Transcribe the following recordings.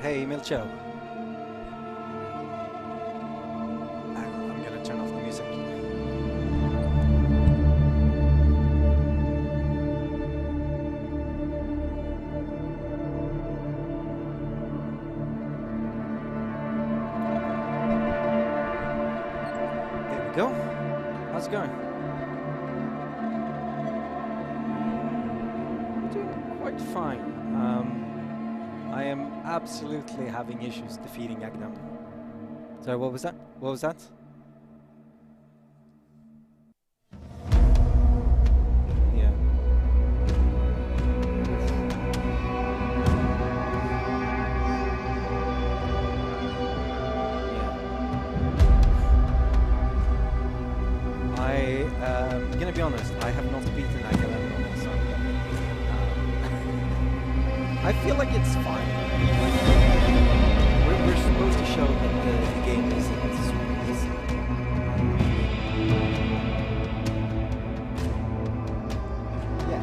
Hey, Milcho. I'm gonna turn off the music. There we go. How's it going? Doing quite fine. I am absolutely having issues defeating Agamemnon. Sorry, what was that? What was that? Yeah. Yeah. I'm gonna be honest, I have not beaten Agamemnon on Sarpedon. I feel like it's fine. We're supposed to show that the game isn't super easy. Yeah.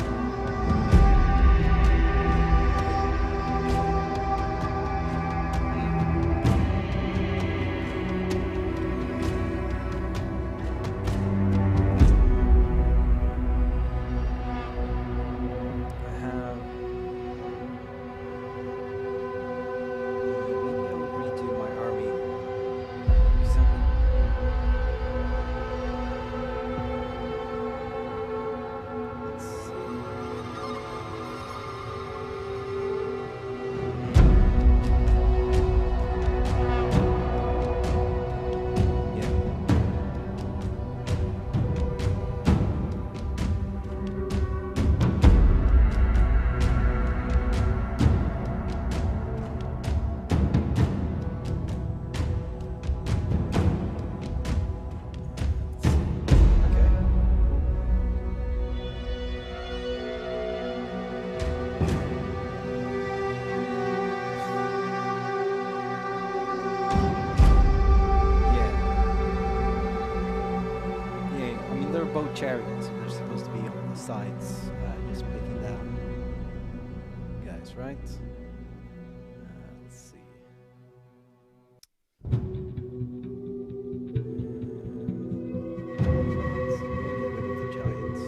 Chariots, and they're supposed to be on the sides, just picking down guys, right? Let's see. Let's get rid of the giants.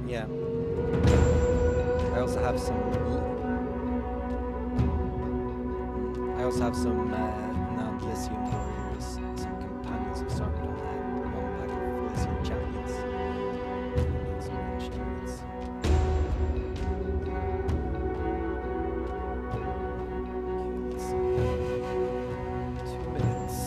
Yeah. I also have some renowned Elysium warriors, some companions of Sarpedon, and one pack of Elysium Chariots. And some ranged chariots. Let's see. 2 minutes.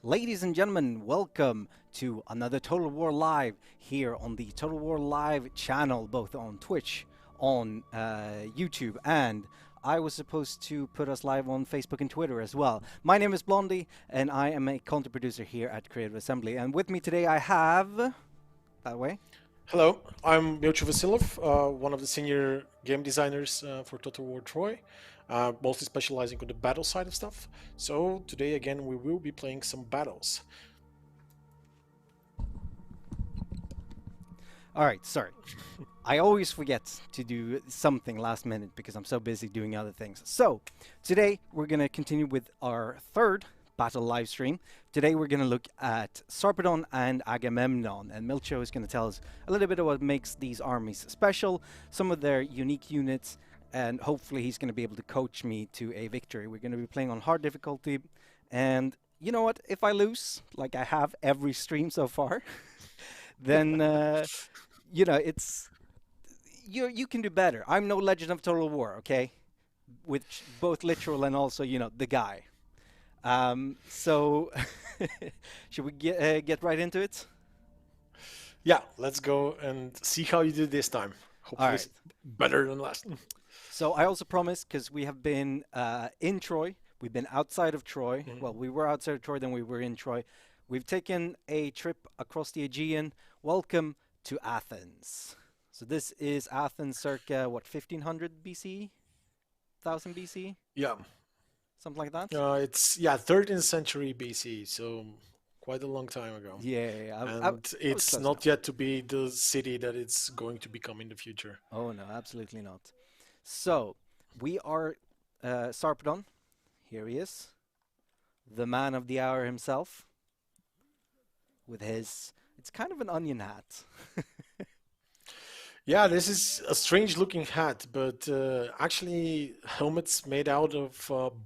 Ladies and gentlemen, welcome to another Total War Live here on the Total War Live channel, both on Twitch, on YouTube, and I was supposed to put us live on Facebook and Twitter as well. My name is Blondie, and I am a content producer here at Creative Assembly. And with me today, I have that way. Hello, I'm Milcho Vasilov, one of the senior game designers for Total War Troy, mostly specializing on the battle side of stuff. So today again we will be playing some battles. All right, sorry. I always forget to do something last minute because I'm so busy doing other things. So, today we're going to continue with our third battle live stream. Today we're going to look at Sarpedon and Agamemnon, and Milcho is going to tell us a little bit of what makes these armies special, some of their unique units, and hopefully he's going to be able to coach me to a victory. We're going to be playing on hard difficulty, and you know what? If I lose, like I have every stream so far, then it's you can do better. I'm no legend of Total War, okay? Which both literal and also the guy. So should we get right into it? Yeah, let's go and see how you did this time. All Hopefully right. it's better than last. So I also promised, because we have been in Troy, we've been outside of Troy. Well, Mhm. we were outside of Troy, then we were in Troy. We've taken a trip across the Aegean. Welcome to Athens. So this is Athens circa, what, 1500 BC? 1000 BC? Yeah, Something like that? it's 13th century BC, so quite a long time ago. Yeah, And I was it's close not enough. yet to be the city that it's going to become in the future. Oh no, absolutely not. So we are Sarpedon. Here he is, the man of the hour himself, with his. It's kind of an onion hat. Yeah, this is a strange looking hat, but actually, helmets made out of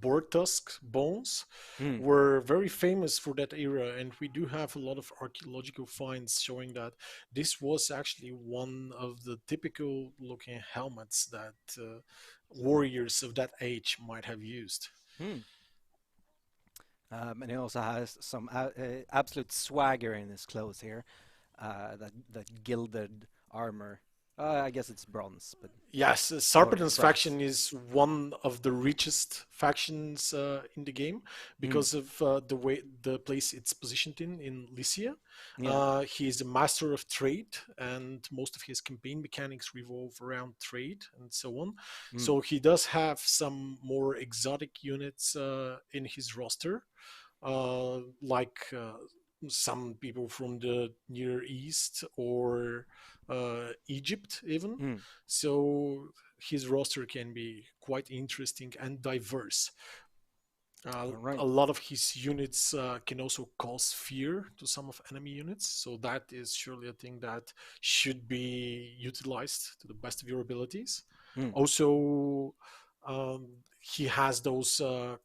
boar tusk bones Hmm. were very famous for that era, and we do have a lot of archaeological finds showing that this was actually one of the typical looking helmets that warriors of that age might have used. Hmm. And he also has some absolute swagger in his clothes here. That gilded armor. I guess it's bronze, but Yes, or Sarpedon's brass. faction is one of the richest factions in the game Hmm. because of the place it's positioned in Lycia. Yeah. He is a master of trade, and most of his campaign mechanics revolve around trade and so on. Hmm. So he does have some more exotic units in his roster, like some people from the Near East or Egypt, even. Hmm. So his roster can be quite interesting and diverse. All right. A lot of his units can also cause fear to some of enemy units, so that is surely a thing that should be utilized to the best of your abilities. Hmm. Also, he has those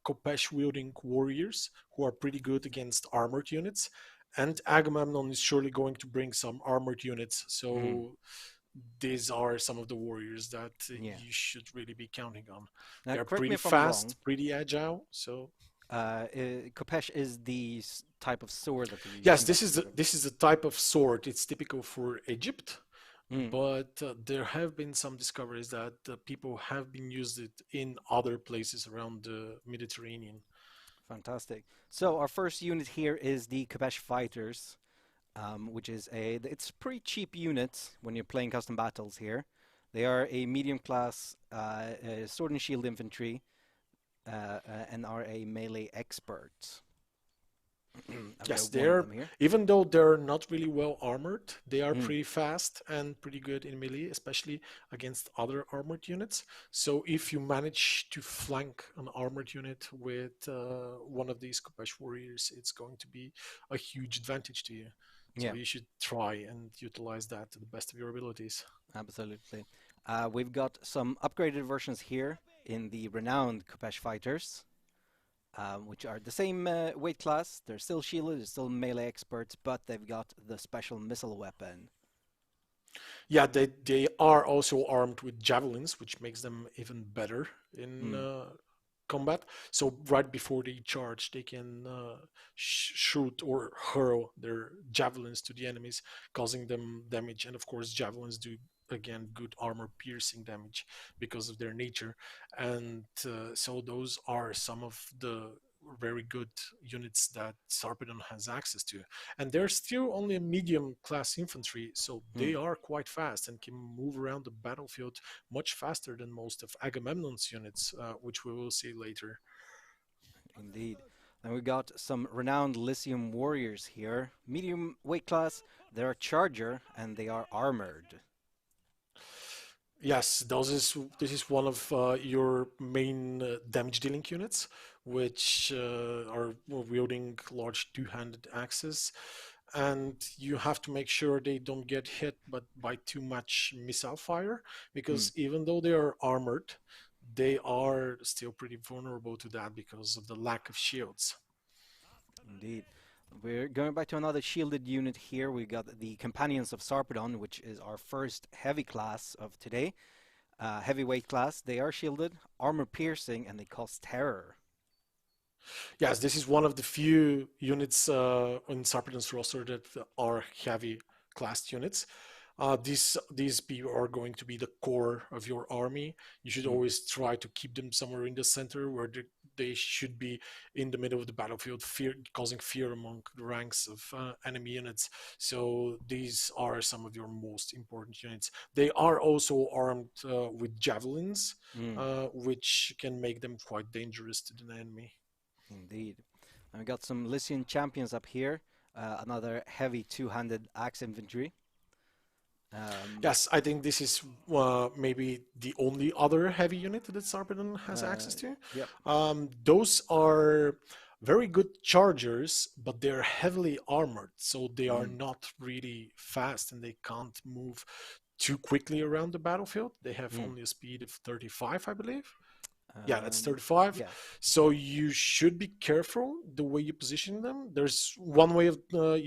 Kopesh wielding warriors who are pretty good against armored units, and Agamemnon is surely going to bring some armored units, Hmm. so these are some of the warriors that Yeah. you should really be counting on. Now, They're correct me pretty if I'm wrong. fast, pretty agile, so Kopesh is the type of sword that they use yes, in that sort of. this is a type of sword. It's typical for Egypt, Mm, but there have been some discoveries that people have been used it in other places around the Mediterranean. fantastic. So our first unit here is the Kopesh Fighters, which is it's a pretty cheap unit when you're playing custom battles here. They are a medium class sword and shield infantry and are a melee expert. I've Yes, got one of they're them here. even though they're not really well armored, they are Mm, pretty fast and pretty good in melee, especially against other armored units. So if you manage to flank an armored unit with one of these Kopesh warriors, it's going to be a huge advantage to you. So yeah, you should try and utilize that to the best of your abilities. absolutely. We've got some upgraded versions here in the renowned Kopesh Fighters. Which are the same weight class. They're still shielded, they're still melee experts, but they've got the special missile weapon. Yeah, they are also armed with javelins, which makes them even better in Hmm. combat. So right before they charge, they can shoot or hurl their javelins to the enemies, causing them damage. And of course, javelins do again good armor piercing damage because of their nature. And so those are some of the very good units that Sarpedon has access to. And they're still only a medium class infantry, so Hmm. they are quite fast and can move around the battlefield much faster than most of Agamemnon's units, which we will see later. Indeed. And we got some renowned Elysium warriors here. Medium weight class, they're charger and they are armored. Yes, this is one of your main damage dealing units, which are wielding large two-handed axes, and you have to make sure they don't get hit but by too much missile fire, Hmm. because even though they are armored, they are still pretty vulnerable to that because of the lack of shields. Indeed. We're going back to another shielded unit here. We got the Companions of Sarpedon, which is our first heavy class of today. Heavyweight class. They are shielded, armor piercing, and they cause terror. Yes, this is one of the few units on Sarpedon's roster that are heavy class units. These people are going to be the core of your army. You should Hmm. always try to keep them somewhere in the center where they should be in the middle of the battlefield, causing fear among the ranks of enemy units. So these are some of your most important units. They are also armed with javelins, Hmm. which can make them quite dangerous to the enemy. Indeed. And we got some Lycian champions up here. Another heavy two-handed axe infantry. Um, Yes, I think this is maybe the only other heavy unit that Sarpedon has uh, access to. yep. Those are very good chargers, but they're heavily armored, so they are Mm. not really fast and they can't move too quickly around the battlefield. They have Mm. only a speed of 35, I believe. Yeah, that's 35. Yeah. So you should be careful the way you position them. There's one way of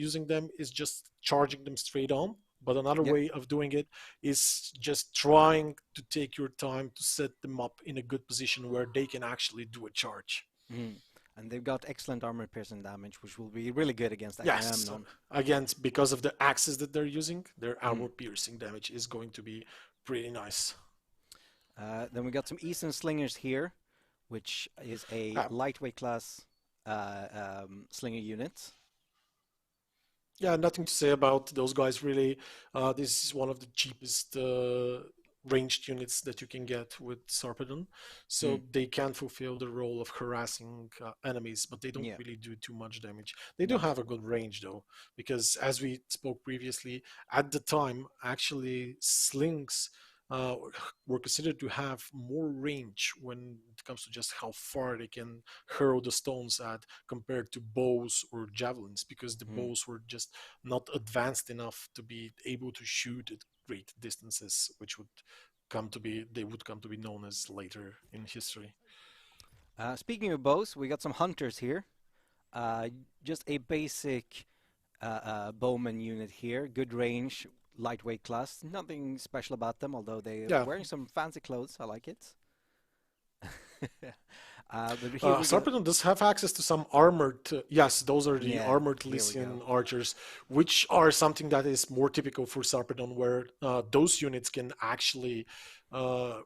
using them is just charging them straight on, but another Yep. way of doing it is just trying to take your time to set them up in a good position where they can actually do a charge. Mm. And they've got excellent armor piercing damage, which will be really good against Yes, Agamemnon. again, because of the axes that they're using, their Mm. armor piercing damage is going to be pretty nice. Then we got some Eastern slingers here, which is a Uh, lightweight class slinger unit. Yeah, nothing to say about those guys really. This is one of the cheapest ranged units that you can get with Sarpedon. Mm. So they can fulfill the role of harassing enemies, but they don't Yeah. really do too much damage. They do No. have a good range though, because as we spoke previously, at the time, actually slings uh, were considered to have more range when it comes to just how far they can hurl the stones at compared to bows or javelins, because the Mm. bows were just not advanced enough to be able to shoot at great distances, which would come to be they would come to be known as later in history. Speaking of bows, we got some hunters here. Uh, just a basic bowman unit here. Good range, lightweight class. Nothing special about them, although they're Yeah, wearing some fancy clothes. I like it. But here we go. Sarpedon does have access to some armored. Yes, those are the Yeah, armored here we go. Lycian archers, which are something that is more typical for Sarpedon, where those units can actually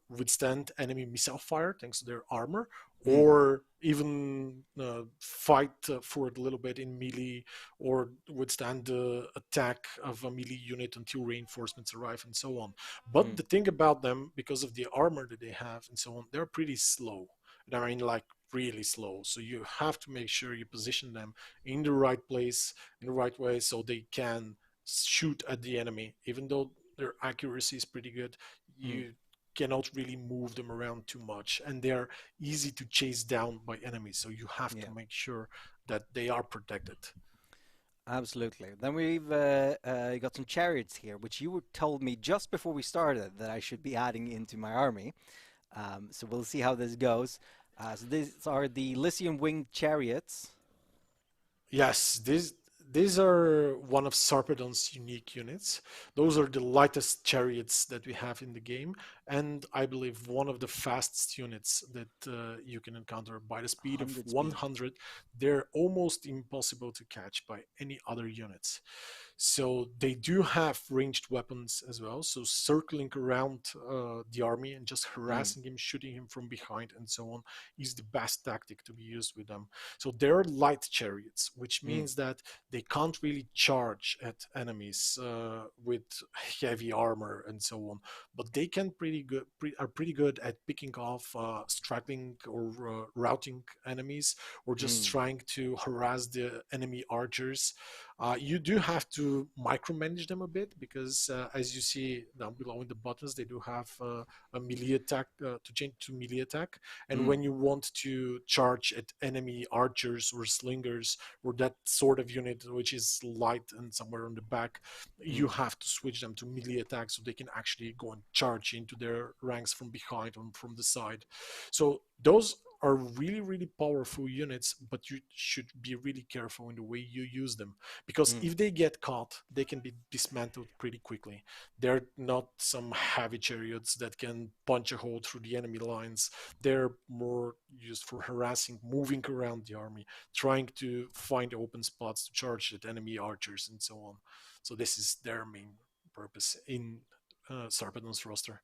withstand enemy missile fire thanks to their armor, Mm. or even fight for it a little bit in melee, or withstand the attack of a melee unit until reinforcements arrive, and so on. But Mm. the thing about them, because of the armor that they have and so on, they're pretty slow. I mean, like really slow. So you have to make sure you position them in the right place, in the right way, so they can shoot at the enemy. Even though their accuracy is pretty good, Mm. you cannot really move them around too much, and they are easy to chase down by enemies. So you have to Yeah, make sure that they are protected. absolutely. Then we've got some chariots here, which you told me just before we started that I should be adding into my army. So we'll see how this goes. So these are the Lycium winged chariots. Yes, these are one of Sarpedon's unique units. Those are the lightest chariots that we have in the game, and I believe one of the fastest units that you can encounter. By the speed of 100 speed. 100, they're almost impossible to catch by any other units. So they do have ranged weapons as well. So circling around the army and just Mm, harassing him, shooting him from behind, and so on is the best tactic to be used with them. So they're light chariots, which mm, means that they can't really charge at enemies with heavy armor and so on. But they can are pretty good at picking off straggling or routing enemies, or just mm, trying to harass the enemy archers. You do have to micromanage them a bit because, as you see down below in the buttons, they do have a melee attack to change to melee attack. And mm, when you want to charge at enemy archers or slingers or that sort of unit, which is light and somewhere on the back, you mm, have to switch them to melee attack so they can actually go and charge into their ranks from behind and from the side. So those are really, really powerful units, but you should be really careful in the way you use them, because mm. if they get caught, they can be dismantled pretty quickly. They're not some heavy chariots that can punch a hole through the enemy lines. They're more used for harassing, moving around the army, trying to find open spots to charge at enemy archers and so on. So this is their main purpose in Sarpedon's roster.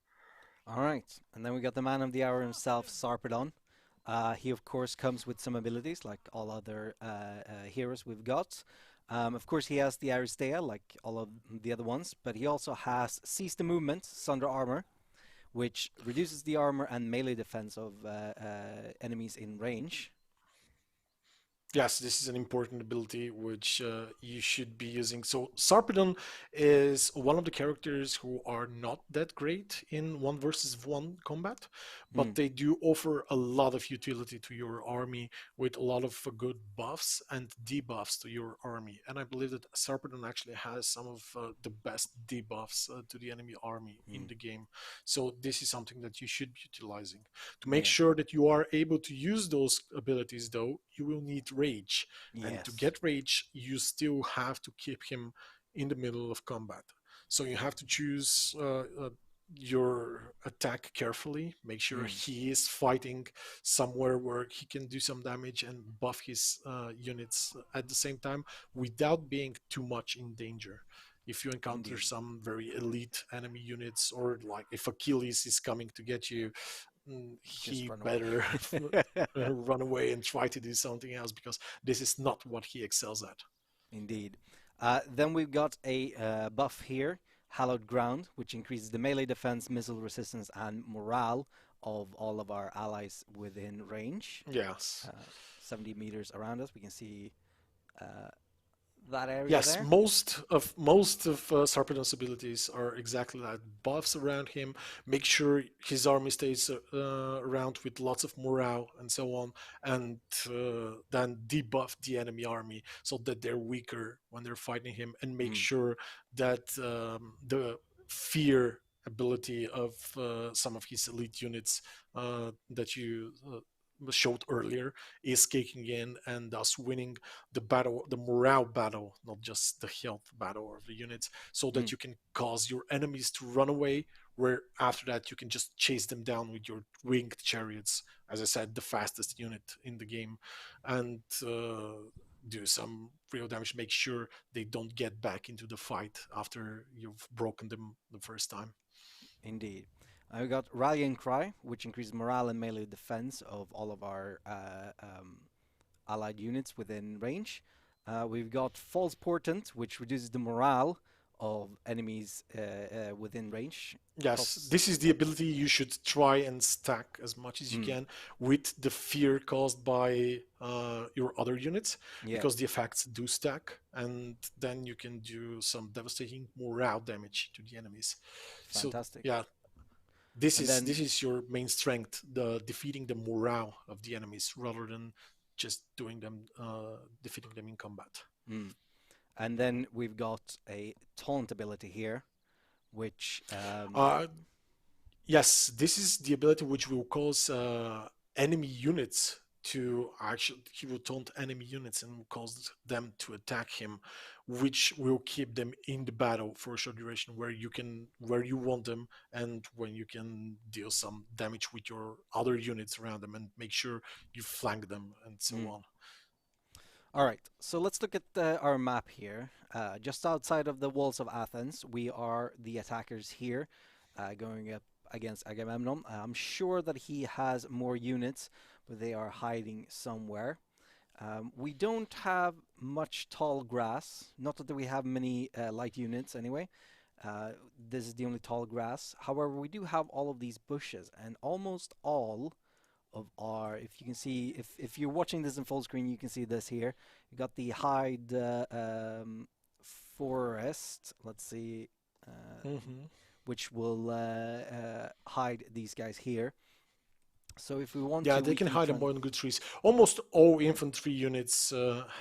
All right. And then we got the man of the hour himself, Sarpedon. He, of course, comes with some abilities like all other heroes we've got. Of course, he has the Aristea, like all of the other ones, but he also has Seize the Movement, Sunder Armor, which reduces the armor and melee defense of enemies in range. Yes, this is an important ability which you should be using. So Sarpedon is one of the characters who are not that great in one versus one combat, Mm, but they do offer a lot of utility to your army with a lot of good buffs and debuffs to your army. And I believe that Sarpedon actually has some of the best debuffs to the enemy army in mm, the game. So this is something that you should be utilizing. To make yeah. sure that you are able to use those abilities, though, you will need rage. And to Yes. get rage, you still have to keep him in the middle of combat. So you have to choose your attack carefully. Make sure Mm, he is fighting somewhere where he can do some damage and buff his units at the same time without being too much in danger. If you encounter indeed. some very elite enemy units, or like if Achilles is coming to get you, Just he run away. better run away and try to do something else, because this is not what he excels at. Indeed. Then we've got a buff here, Hallowed Ground, which increases the melee defense, missile resistance, and morale of all of our allies within range. Yes. Uh, 70 meters around us. We can see uh, that area Yes, there. most of Sarpedon's abilities are exactly that. Buffs around him, make sure his army stays around with lots of morale and so on, and then debuff the enemy army so that they're weaker when they're fighting him, and make Mm, sure that the fear ability of some of his elite units that you showed earlier is kicking in, and thus winning the battle, the morale battle, not just the health battle of the units, so that mm, you can cause your enemies to run away. Where after that, you can just chase them down with your winged chariots, as I said, the fastest unit in the game, and do some real damage. Make sure they don't get back into the fight after you've broken them the first time. indeed. We got Rallying Cry, which increases morale and melee defense of all of our allied units within range. We've got False Portent, which reduces the morale of enemies within range. Yes, Costs, this is the ability you should try and stack as much as you mm, can with the fear caused by your other units, yeah, because the effects do stack, and then you can do some devastating morale damage to the enemies. So fantastic. yeah, this And is then, this is your main strength: the defeating the morale of the enemies rather than just doing them, defeating them in combat. mm, and then we've got a taunt ability here, which Uh, Yes, this is the ability which will cause enemy units to actually he will taunt enemy units and cause them to attack him, which will keep them in the battle for a short duration where you want them, and when you can deal some damage with your other units around them and make sure you flank them and so Mm. on. All right, so let's look at our map here. Just outside of the walls of Athens, we are the attackers here, going up against Agamemnon. I'm sure that he has more units, but they are hiding somewhere. We don't have much tall grass. Not that we have many light units anyway. This is the only tall grass. However, we do have all of these bushes, and almost all of our, if you can see, if you're watching this in full screen, you can see this here. You got the hide forest. Let's see, Mm-hmm. which will hide these guys here. So if we want Yeah, to, they we can can hide try. among good trees. Almost all infantry units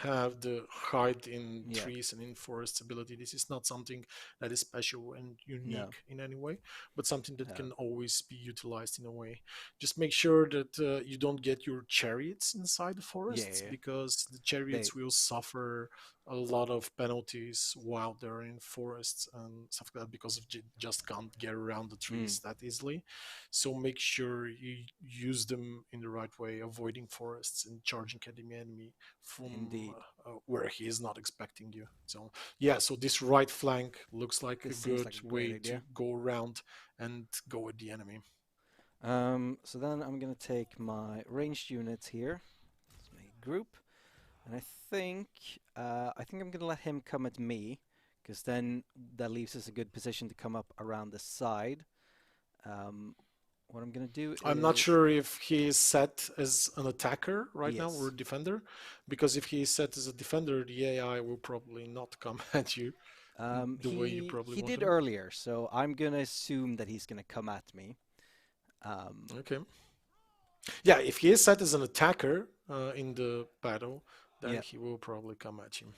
have the hide in Yeah, trees and in forests ability. This is not something that is special and no, unique in any way, but something that uh, can always be utilized in a way. Just make sure that you don't get your chariots inside the yeah, forests, yeah. because the They chariots will suffer a lot of penalties while they're in forests and stuff like that, because of just can't get around the mm, trees that easily. So make sure you use them in the right way, avoiding forests and charging at the enemy from indeed. where he is not expecting you. So yeah, so this right flank looks like a This seems good like a great way to idea. go around and go at the enemy. So then I'm gonna take my ranged units here. Let's make a group, and I think I'm gonna let him come at me, because then that leaves us a good position to come up around the side. Um, what I'm gonna do I'm not is sure if he is set as an attacker right now or yes. a defender, because if he is set as a defender, the AI will probably not come at you the way you probably He want did him. earlier, so I'm gonna assume that he's gonna come at me. Um, Okay. Yeah, if he is set as an attacker in the battle, then yeah. he will probably come at you.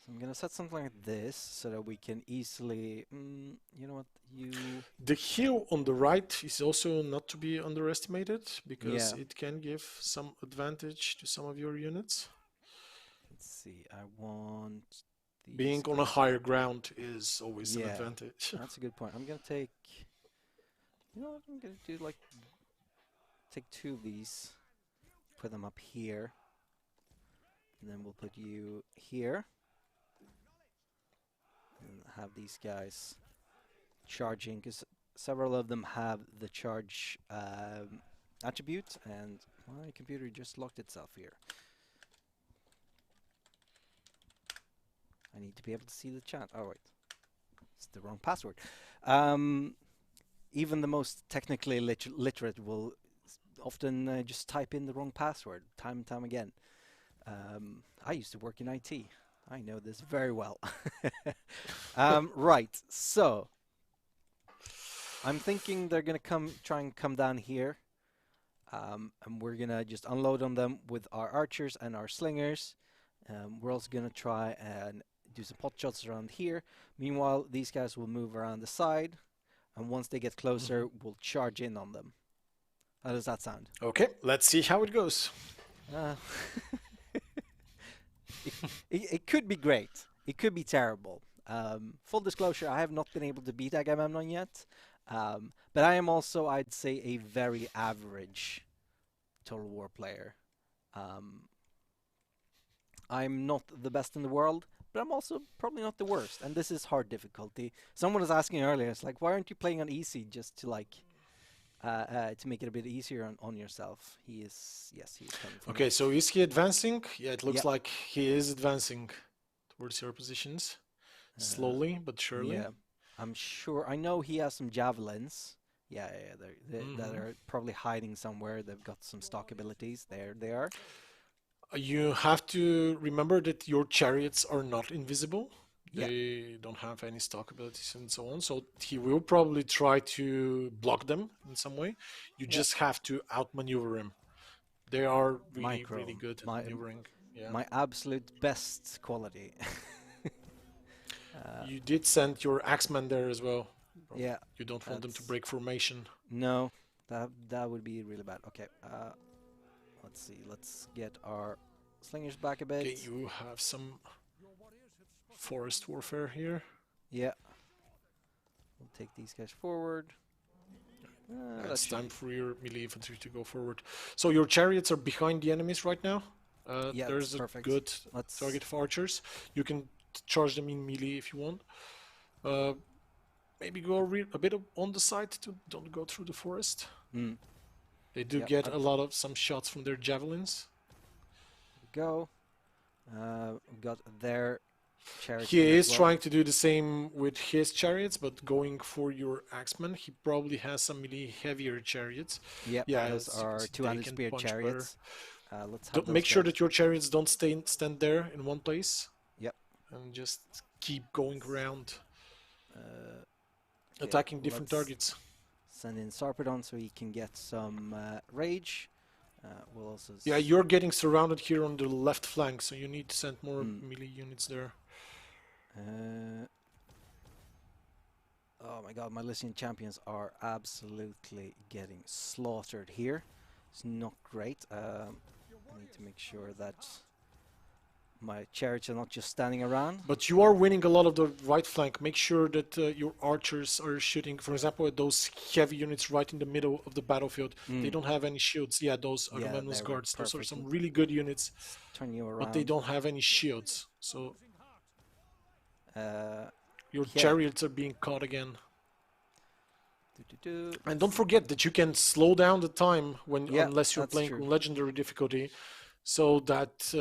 So I'm gonna set something like this so that we can easily. You know what? You. The hill on the right is also not to be underestimated, because Yeah. it can give some advantage to some of your units. Let's see. I want these Being on a guys. higher ground is always an Yeah, advantage. that's a good point. I'm gonna take. You know what? I'm gonna do like take two of these, put them up here, and then we'll put you here, and have these guys charging, because several of them have the charge attribute, and my computer just locked itself here. I need to be able to see the chat. Oh wait, it's the wrong password. Um, Even the most technically literate will often just type in the wrong password time and time again. I used to work in IT. I know this very well. Right, so I'm thinking they're gonna try and come down here, and we're gonna just unload on them with our archers and our slingers. We're also gonna try and do some pot shots around here. Meanwhile, these guys will move around the side, and once they get closer, Mhm. we'll charge in on them. How does that sound? Okay, let's see how it goes. Uh, it, it could be great. It could be terrible. Full disclosure, I have not been able to beat Agamemnon yet. But I am also, I'd say, a very average Total War player. Um, I'm not the best in the world, but I'm also probably not the worst. And this is hard difficulty. Someone was asking earlier, it's like, why aren't you playing on easy just to make it a bit easier on yourself? Yes, he is coming for me. Okay, so is he advancing? Yeah, it Yeah, looks like he is advancing towards your positions. uh, Slowly but surely. yeah. I'm sure. I know he has some javelins. Yeah, yeah, that Hmm. are probably hiding somewhere. They've got some stock abilities. There they are. You have to remember that your chariots are not invisible. Yeah, They don't have any stock abilities and so on. So he will probably try to block them in some way. You yeah. just have to outmaneuver him. They are really, really Micro, good at my maneuvering. Yeah. my absolute best quality. uh, You did send your axemen there as well. yeah, You don't want them to that's break formation. no. That would be really bad. Okay. let's see. Let's get our slingers back a Okay, bit. you have some forest warfare here. Yeah. We'll take these guys forward. That It's should time be. for your melee infantry to go forward. So your chariots are behind the enemies right now. Yeah, that's There's a perfect. good Let's. target of archers. You can charge them in melee if you want. Maybe go a bit on the side to don't go through the forest. Mm, They do yep, get a lot of some shots from their javelins. go. We've got their chariots. He here as is well. trying to do the same with his chariots, but going for your axemen, he probably has some really heavier chariots. Yep, Yeah, those as you can are see, they two-handed can spear punch better. chariots. Let's have those Make sure guys. that your chariots don't stand there in one place. Yep. And just keep going around, Okay, attacking different let's targets. Send in Sarpedon so he can get some rage. We'll also. Yeah, you're getting surrounded here on the left flank, so you need to send more melee units there. Oh my god, my Elysium champions are absolutely getting slaughtered here. It's not great. I need to make sure that my chariots are not just standing around. But you are winning a lot of the right flank. Make sure that your archers are shooting, for example, at those heavy units right in the middle of the battlefield. They don't have any shields. Yeah, those Agamemnon's guards. Those are some really good units. Turn you around. But they don't have any shields. So your yeah. chariots are being caught again. Do. And don't forget that you can slow down the time when unless you're that's playing true. on legendary difficulty, so that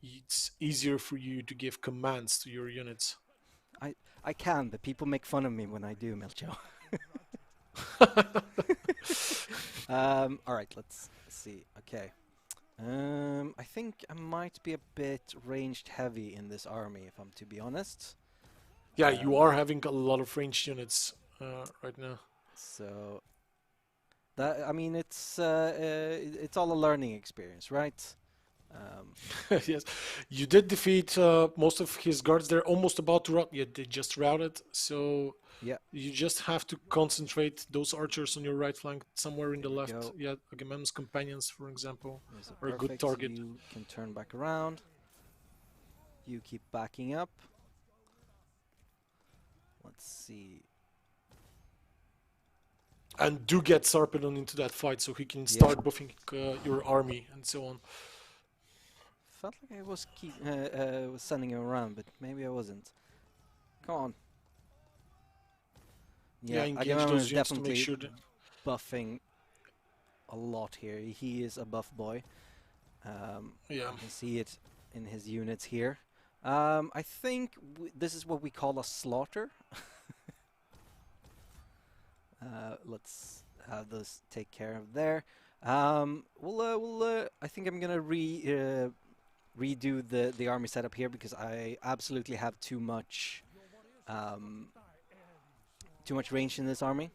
it's easier for you to give commands to your units. I can, but people make fun of me when I do, Melcho. All right, let's see. Okay. I think I might be a bit ranged heavy in this army, if I'm to be honest. Yeah, you are having a lot of ranged units right now. So that, I mean, it's all a learning experience, right? Yes, you did defeat most of his guards. They're almost about to rout. Yeah, they just routed. So yeah, you just have to concentrate those archers on your right flank, somewhere in the left. go. Yeah, Agamemnon's companions, for example, are a perfect. good target. You can turn back around. You keep backing up. Let's see. And do get Sarpedon into that fight so he can start buffing your army and so on. Felt like I was was sending him around, but maybe I wasn't. Come on. Yeah, engage Agamemnon those is units to definitely make sure that buffing a lot here. He is a buff boy. yeah. You can see it in his units here. I think this is what we call a slaughter. Let's have those take care of there. I think I'm gonna redo the army setup here because I absolutely have too much range in this army.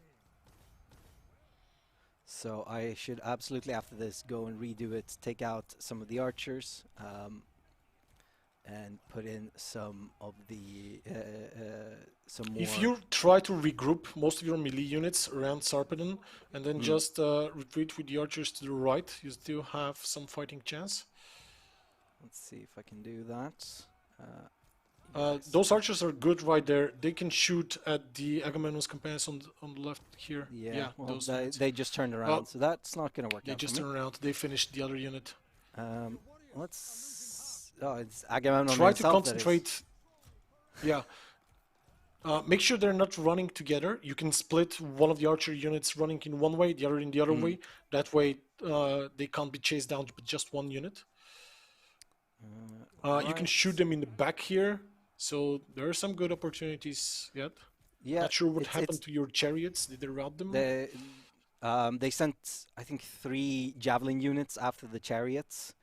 So I should absolutely after this go and redo it, take out some of the archers, and put in some of the some more. If you try to regroup most of your melee units around Sarpedon and then just retreat with the archers to the right, you still have some fighting chance. Let's see if I can do that. Those archers are good right there. They can shoot at the Agamemnon's companions on the left here. Yeah, well, those they just turned around, so that's not going to work they out just for me. turned around. They finished the other unit. Let's. Oh, it's Agamemnon Try to himself, concentrate. Yeah. Make sure they're not running together. You can split one of the archer units running in one way, the other in the other way. That way they can't be chased down with just one unit. You can shoot them in the back here. So there are some good opportunities yet. Yeah. Not sure what happened to your chariots. Did they rout them? They sent, I think, 3 javelin units after the chariots.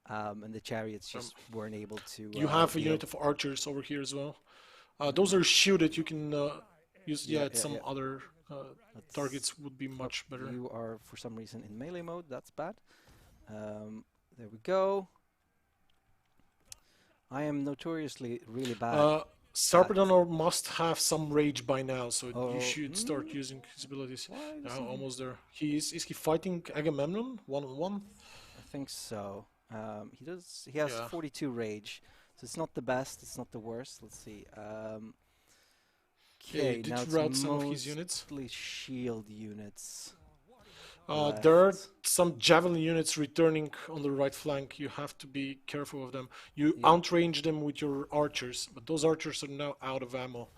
And the chariots just weren't able to. You have a unit of archers over here as well. Those are shielded. You can use some other targets would be much better. You are for some reason in melee mode. That's bad. There we go. I am notoriously really bad. Sarpedon must have some rage by now, so you should start using his abilities. Almost there. Is he fighting Agamemnon 1-on-1? I think so. He does. He has Yeah. 42 rage, so it's not the best. It's not the worst. Let's see. Yeah, you Okay, did now it's route some of his units. mostly shield units There are left. some javelin units returning on the right flank. You have to be careful of them. You Yeah. outrange them with your archers, but those archers are now out of ammo.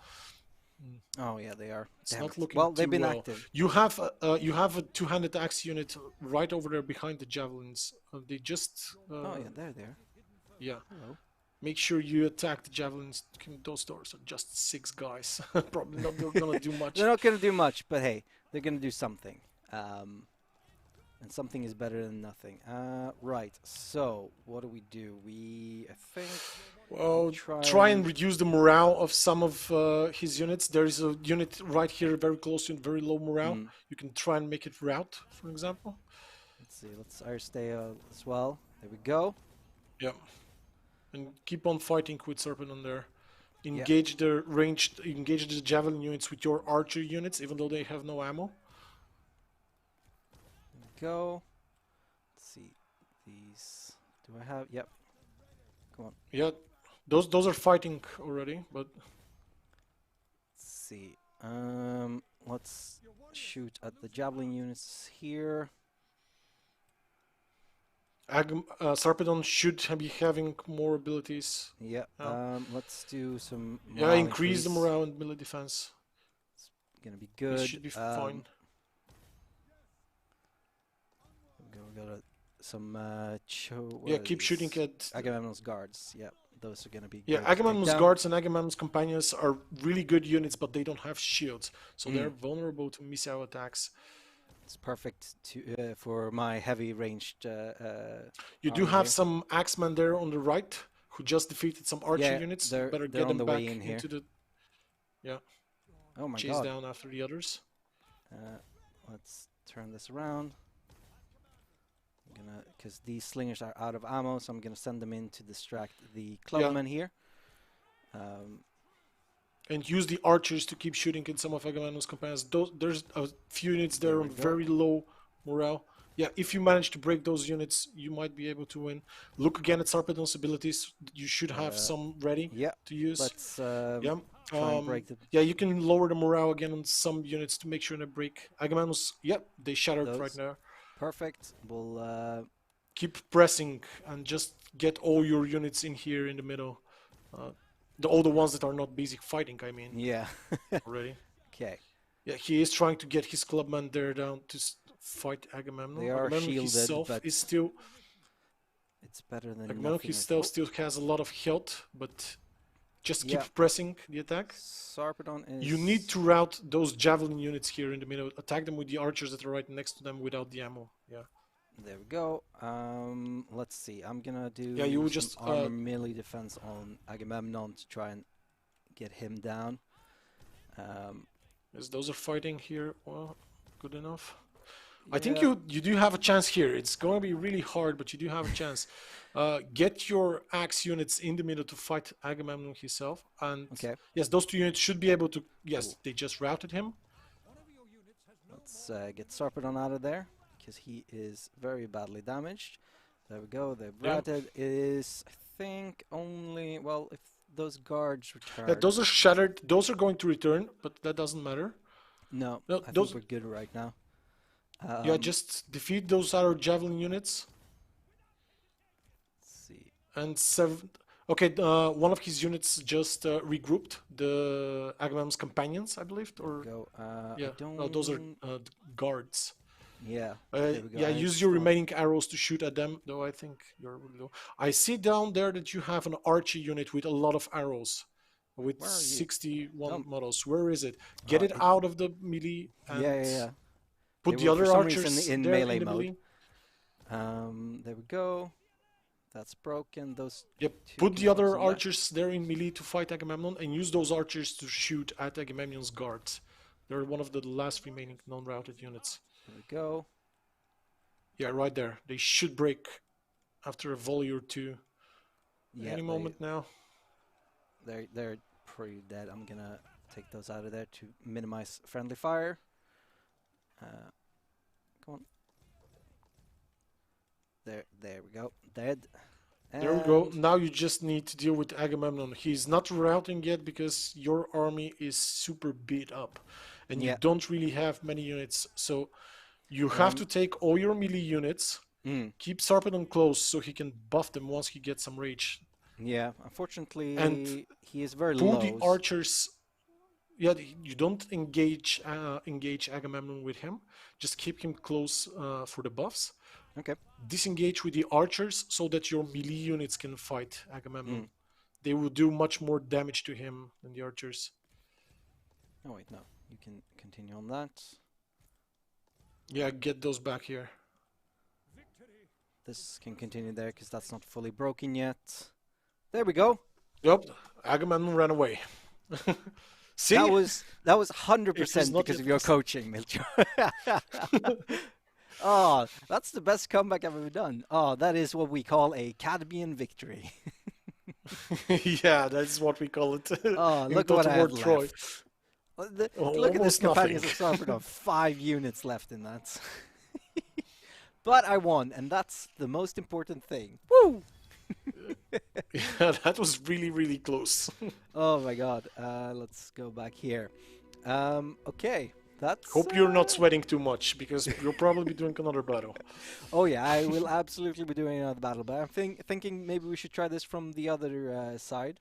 Oh yeah, they are. It's Damn not it. looking Well, they've too been well. active. You have a two-handed axe unit right over there behind the javelins. They just Oh yeah, they're there. yeah. Hello. Make sure you attack the javelins. Those doors are just 6 guys. Probably not gonna do much. They're not gonna do much, but hey, they're gonna do something. And something is better than nothing. Right. So what do? I think. Well, try and reduce the morale of some of his units. There is a unit right here, very close to very low morale. You can try and make it rout, for example. Let's see. Let's stay as well. There we go. Yeah. And keep on fighting with Sarpedon there. Yeah. Engage the javelin units with your archer units, even though they have no ammo. There we go. Let's see. These. Do I have? Yep. Come on. Yeah. Those are fighting already, but Let's see. Let's shoot at the javelin units here. Sarpedon should be having more abilities. Yeah. Let's do some. Yeah, increase the morale and melee defense. It's gonna be good. It should be fine. We got some. Yeah, keep shooting at Agamemnon's guards. Yeah, those are gonna be. Yeah, Agamemnon's guards and Agamemnon's companions are really good units, but they don't have shields, so they're vulnerable to missile attacks. It's perfect for my heavy ranged. You do have some axemen there on the right who just defeated some archer units. They're, better they're get them the back way in into the. Yeah. Oh my chase god. down after the others. Let's turn this around. Because these slingers are out of ammo, so I'm gonna send them in to distract the clubmen here. And use the archers to keep shooting in some of Agamemnon's companions. There's a few units there on very low morale. Yeah, if you manage to break those units, you might be able to win. Look again at Sarpedon's abilities. You should have some ready to use. Let's try and break them. Yeah, you can lower the morale again on some units to make sure they break. Agamemnon's, they shattered right now. Perfect. We'll keep pressing and just get all your units in here in the middle. All the ones that are not busy fighting, I mean. Yeah. Already. Okay. Yeah, he is trying to get his clubmen there down to fight Agamemnon. They are Agamemnon shielded, himself but is still. It's better than Agamemnon himself still has a lot of health, but just keep pressing the attack. Sarpedon is. You need to rout those javelin units here in the middle. Attack them with the archers that are right next to them without the ammo. Yeah. There we go. Let's see. I'm gonna do you would just armor melee defense on Agamemnon to try and get him down. As those are fighting here, well, good enough. I think you do have a chance here. It's going to be really hard, but you do have a chance. Get your axe units in the middle to fight Agamemnon himself. And yes, those two units should be able to. Yes, they just routed him. Let's get Sarpedon out of there, because he is very badly damaged. There we go. They're routed. It is, I think, only if those guards return. Yeah, those are shattered. Those are going to return, but that doesn't matter. No, I think we're good right now. Yeah, just defeat those other javelin units. Let's see. And okay, one of his units just regrouped, the Agamemnon's companions, I believe, or no, those are guards. Yeah. Yeah, use your remaining arrows to shoot at them, though I think you're really low. I see down there that you have an archer unit with a lot of arrows, with 61 models. Where is it? Get it out of the melee and put the other archers in there melee in the mode. There we go. That's broken. Those. Yep. Put the other archers there in melee to fight Agamemnon, and use those archers to shoot at Agamemnon's guards. They're one of the last remaining non-routed units. There we go. Yeah, right there. They should break after a volley or two. Yeah, any moment now. They're pretty dead. I'm gonna take those out of there to minimize friendly fire. Come on. There dead. There we go. And Now you just need to deal with Agamemnon. He's not routing yet because your army is super beat up and you yeah. don't really have many units. So you have to Um, take all your melee units, mm, keep Sarpedon close so he can buff them once he gets some rage, yeah. and Unfortunately, he is very pull the low. archers. Yeah, you don't engage Agamemnon with him. Just keep him close for the buffs. Okay. Disengage with the archers so that your melee units can fight Agamemnon. Mm. They will do much more damage to him than the archers. Oh wait, no. You can continue on that. Yeah, get those back here. This can continue there because that's not fully broken yet. There we go. Yep, Agamemnon ran away. See? That was It was 100% not because yet of your fixed. coaching, Milcho. Oh, that's the best comeback I've ever done. Oh, that is what we call a Cadmean victory. Yeah, that's what we call it. Oh, in look what Total I War have Troy. left. Look at this Almost nothing. Companions of Sarpedon. 5 units left in that. But I won, and that's the most important thing. Woo! Yeah, that was really, really close. Oh my god. Let's go back here. Okay. That's Hope you're not sweating too much because you'll probably be doing another battle. Oh yeah, I will absolutely be doing another battle, but I'm thinking maybe we should try this from the other side.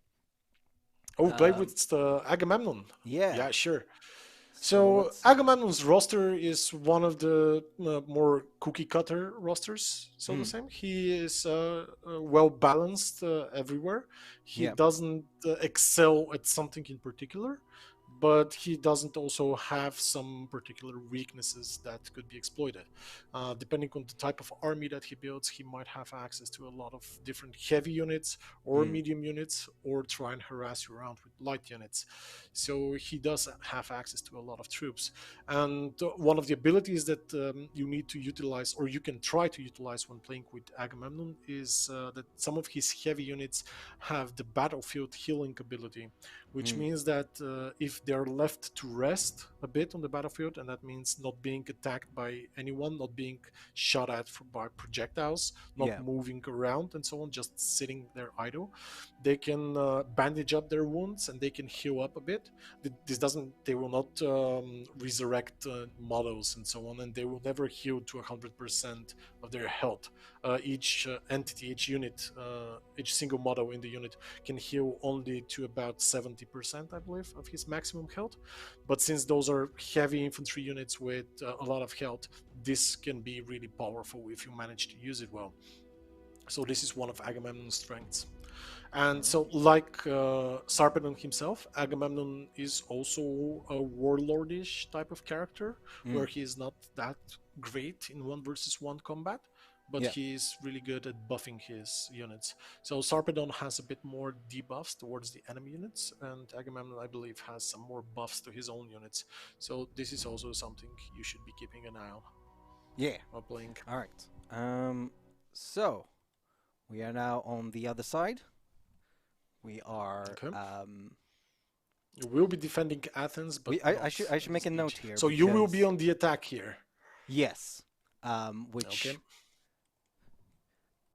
Oh, play Um, with the Agamemnon. yeah. Yeah, sure. So So let's. Agamemnon's roster is one of the more cookie cutter rosters, so to Mm, say. He is well balanced everywhere. He yeah. doesn't excel at something in particular, but he doesn't also have some particular weaknesses that could be exploited. Depending on the type of army that he builds, he might have access to a lot of different heavy units or Mm, medium units, or try and harass you around with light units. So he does have access to a lot of troops. And one of the abilities that you need to utilize, or you can try to utilize when playing with Agamemnon, is that some of his heavy units have the battlefield healing ability, which mm, means that if they're left to rest a bit on the battlefield, and that means not being attacked by anyone, not being shot at by projectiles, not yeah. moving around and so on, just sitting there idle, they can bandage up their wounds and they can heal up a bit. This doesn't, they will not resurrect models and so on, and they will never heal to 100% of their health. Each entity, each unit, each single model in the unit can heal only to about 70%, I believe, of his maximum health. But since those are heavy infantry units with a lot of health, this can be really powerful if you manage to use it well. So this is one of Agamemnon's strengths. And so, like Sarpedon himself, Agamemnon is also a warlordish type of character, where Mm, he is not that great in 1 versus 1 combat, but yeah. he is really good at buffing his units. So Sarpedon has a bit more debuffs towards the enemy units, and Agamemnon, I believe, has some more buffs to his own units. So this is also something you should be keeping an eye on Yeah. while playing. All right. So we are now on the other side. We are. Okay. You will be defending Athens, but I should make a note here So you will be because on the attack here. yes, which Okay.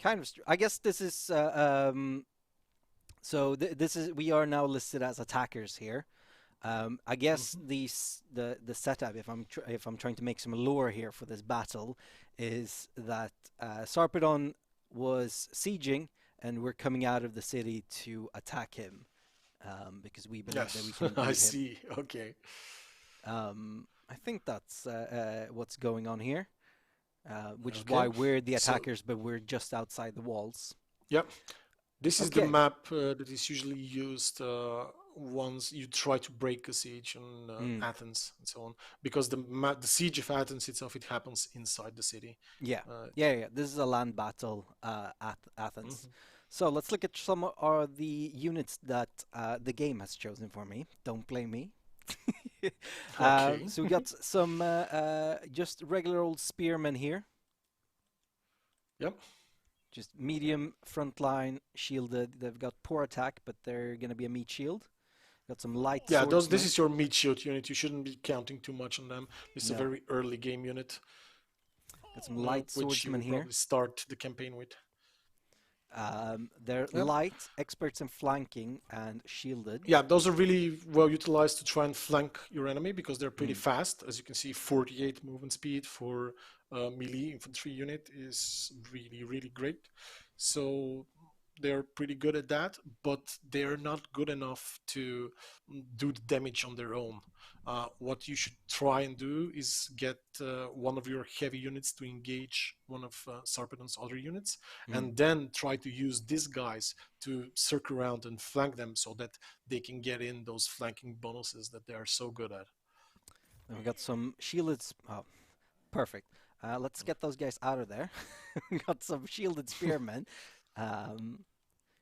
kind of. I guess this is. So this is. We are now listed as attackers here. I guess Mhm. the setup, if I'm trying to make some lore here for this battle, is that Sarpedon was sieging, and we're coming out of the city to attack him, because we believe that we Yes, can I invade him. see. Okay. I think that's what's going on here, which is why Okay. we're the So, attackers, but we're just outside the walls. yep. This is the Okay. map that is usually used once you try to break a siege on Mm, Athens and so on, because the siege of Athens itself, it happens inside the city. yeah. Uh, Yeah. This is a land battle at Athens. mhm. So let's look at some of the units that the game has chosen for me. Don't blame me. Okay. So we got some just regular old spearmen here. Yep. Just medium front line, shielded. They've got poor attack, but they're gonna be a meat shield. Got some light Yeah, this swordsmen. is your meat shield unit. You shouldn't be counting too much on them. This is a No. very early game unit, Got some light which you swordsmen will here. probably start the campaign with. They're Yep. light, experts in flanking, and shielded. Yeah, those are really well utilized to try and flank your enemy because they're pretty Mm. fast. As you can see, 48 movement speed for a melee infantry unit is really, really great. So they're pretty good at that, but they're not good enough to do the damage on their own. What you should try and do is get one of your heavy units to engage one of Sarpedon's other units, Mm. and then try to use these guys to circle around and flank them so that they can get in those flanking bonuses that they are so good at. And we got some shielded. Oh, perfect. Let's get those guys out of there. We got some shielded spearmen, um,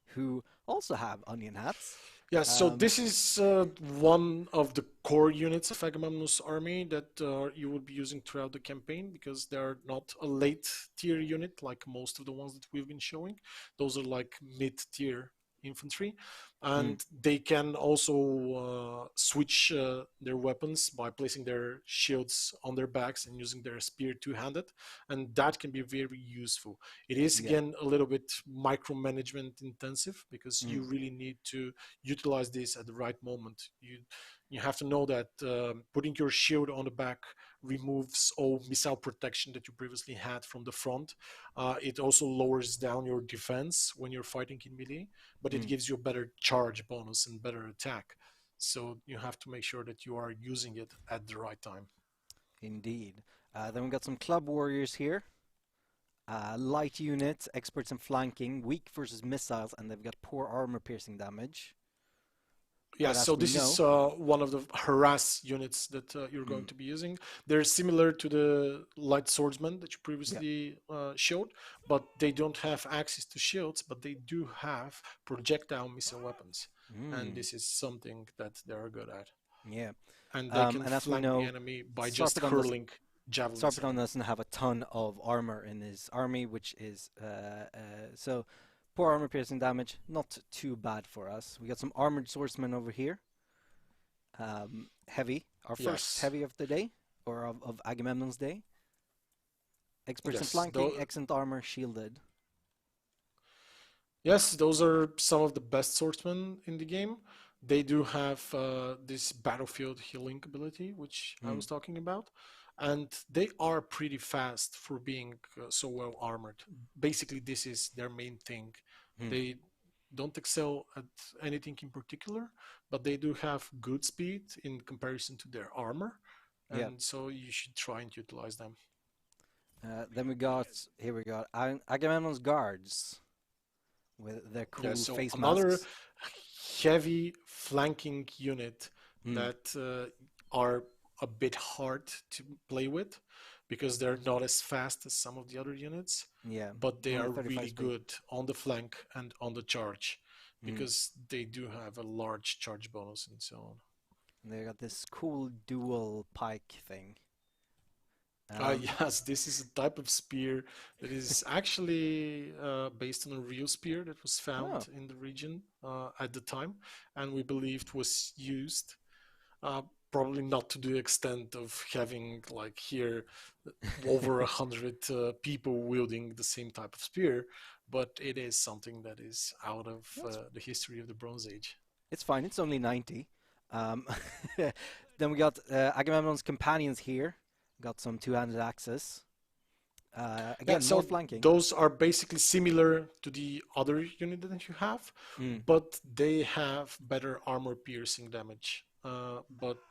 who also have onion hats. Yeah, so Um, this is one of the core units of Agamemnon's army that you will be using throughout the campaign because they're not a late tier unit like most of the ones that we've been showing. Those are like mid tier infantry, mm, and they can also switch their weapons by placing their shields on their backs and using their spear two-handed, and that can be very useful. It is yeah. again a little bit micromanagement intensive because you Mm, really need to utilize this at the right moment. You have to know that putting your shield on the back removes all missile protection that you previously had from the front. It also lowers down your defense when you're fighting in melee, but it mm, gives you a better charge bonus and better attack. So you have to make sure that you are using it at the right time. indeed. Then we got some club warriors here. Light units, experts in flanking, weak versus missiles, and they've got poor armor piercing damage. Yeah, But as so we this is know, one of the harass units that you're going mm, to be using. They're similar to the light swordsman that you yeah, previously showed, but they don't have access to shields, but they do have projectile missile weapons. And mm, this is something that they're good at. yeah. And they can And as we flank the know, enemy by just Sarpedon doesn't hurling javelins at Sarpedon them. doesn't have a ton of armor in his army, which is so poor armor piercing damage, not too bad for us. We got some armored swordsmen over here. Heavy, our first Yes, heavy of the day, or of Agamemnon's day. Experts in yes, flanking, excellent armor, shielded. yes, those are some of the best swordsmen in the game. They do have this battlefield healing ability, which I Mm, was talking about, and they are pretty fast for being so well armored. Basically, this is their main thing. mm, They don't excel at anything in particular, but they do have good speed in comparison to their armor, yeah. and so you should try and utilize them. Then we got here we got Agamemnon's guards with their Yeah, cool so face another masks. heavy flanking unit Mm, that are a bit hard to play with because they're not as fast as some of the other units, yeah, but they only are 35 really speed. good on the flank and on the charge Mm. because they do have a large charge bonus and so on. They got this cool dual pike thing. Um, Yes, this is a type of spear that is actually based on a real spear that was oh, found in the region at the time, and we believed was used. Uh, Probably not to the extent of having like here over 100 people wielding the same type of spear, but it is something that is out of that's the history of the Bronze Age. it's fine. It's only 90. Um, then we got Agamemnon's companions here. Got some two-handed axes. Yeah, Again, more so flanking. those are basically similar to the other unit that you have, Mm, but they have better armor piercing damage. But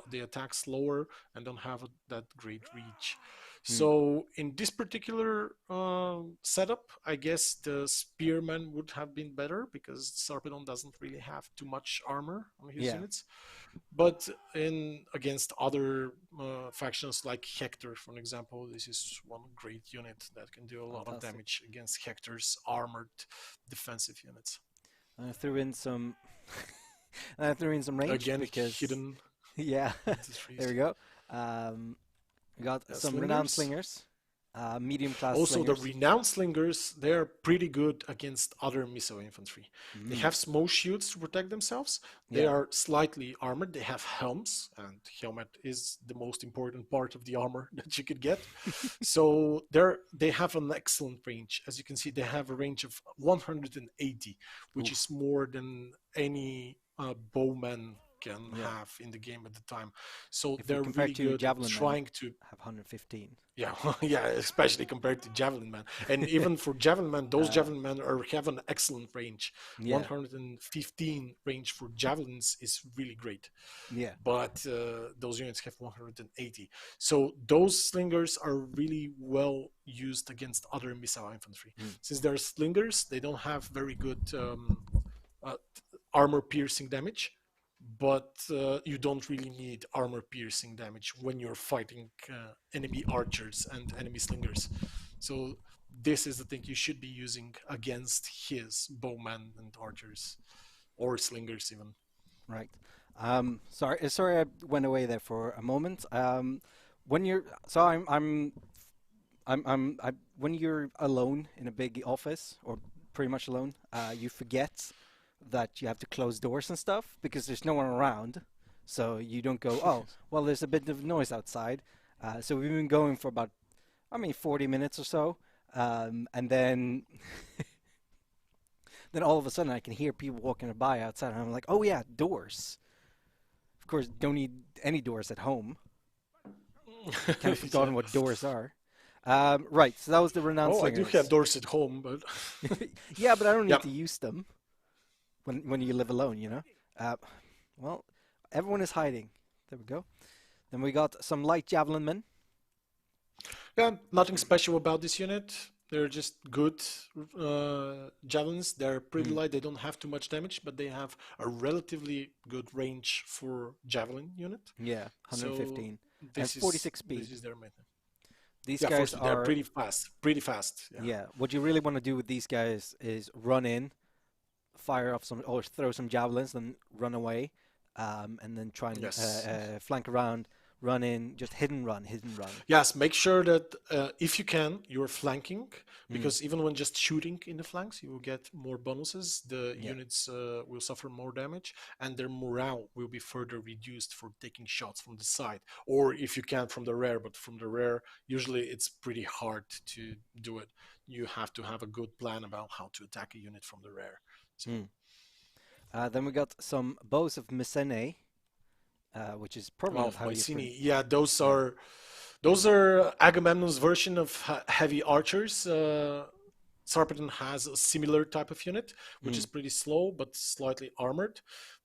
they attack slower and don't have that great reach. mm, So in this particular setup, I guess the spearman would have been better because Sarpedon doesn't really have too much armor on his yeah, units. But in against other factions like Hector, for example, this is one great unit that can do a lot of fantastic. damage against Hector's armored defensive units. I threw in some. I threw in some range Again, because, hidden yeah, in the there trees. we go. Um, we got some renowned Slingers. slingers. Medium class Also, the slingers. renowned slingers, they're pretty good against other miso infantry. They Mm, have small shields to protect themselves. They yeah. are slightly armored. They have helms, and helmet is the most important part of the armor that you could get. So they have an excellent range. As you can see, they have a range of 180, which is Oof. more than any bowman can Yeah. have in the game at the time. So If we they're compare really to good at javelin men, trying to, have 115. yeah, yeah, especially compared to Javelin Man. And even for Javelin Man, those uh, Javelin Men have an excellent range. yeah. 115 range for Javelins is really great. Yeah. But those units have 180. So those slingers are really well used against other missile infantry. Mm, Since they're slingers, they don't have very good uh, armor piercing damage, but you don't really need armor piercing damage when you're fighting enemy archers and enemy slingers. So this is the thing you should be using against his bowmen and archers or slingers even. right. Sorry, I went away there for a moment. When you're, so when you're alone in a big office or pretty much alone, you forget that you have to close doors and stuff because there's no one around. So you don't go, oh, well, there's a bit of noise outside. So we've been going for about, 40 minutes or so. And then then all of a sudden I can hear people walking by outside and I'm like, oh yeah, doors. Of course, don't need any doors at home. Kind of forgotten what doors are. Right, so that was the renowned Oh, I do have slingers. doors at home, but Yeah, but I don't yeah. need to use them when you live alone, you know? Uh, well, everyone is hiding. There we go. Then we got some light javelin men. Yeah, nothing special about this unit. They're just good javelins. They're pretty Mm, light. They don't have too much damage, but they have a relatively good range for javelin unit. yeah, So 115 and this is 46 this speed. is their main thing. These Yeah, guys firstly, they're are, pretty fast. Pretty fast. Yeah. yeah, what you really want to do with these guys is run in, fire off some, or throw some javelins, then run away, and then try and Yes. flank around, run in, just hidden run. Yes, make sure that if you can, you're flanking, Mm, because even when just shooting in the flanks, you will get more bonuses. The yeah, units will suffer more damage, and their morale will be further reduced for taking shots from the side, or if you can from the rear. But from the rear, usually it's pretty hard to do it. You have to have a good plan about how to attack a unit from the rear. So, mm. Then we got some bows of Mycenae, which is probably well, not how you Mycenae, yeah, yeah. those are Agamemnon's version of heavy archers. Sarpedon has a similar type of unit, which is Mm, pretty slow but slightly armored.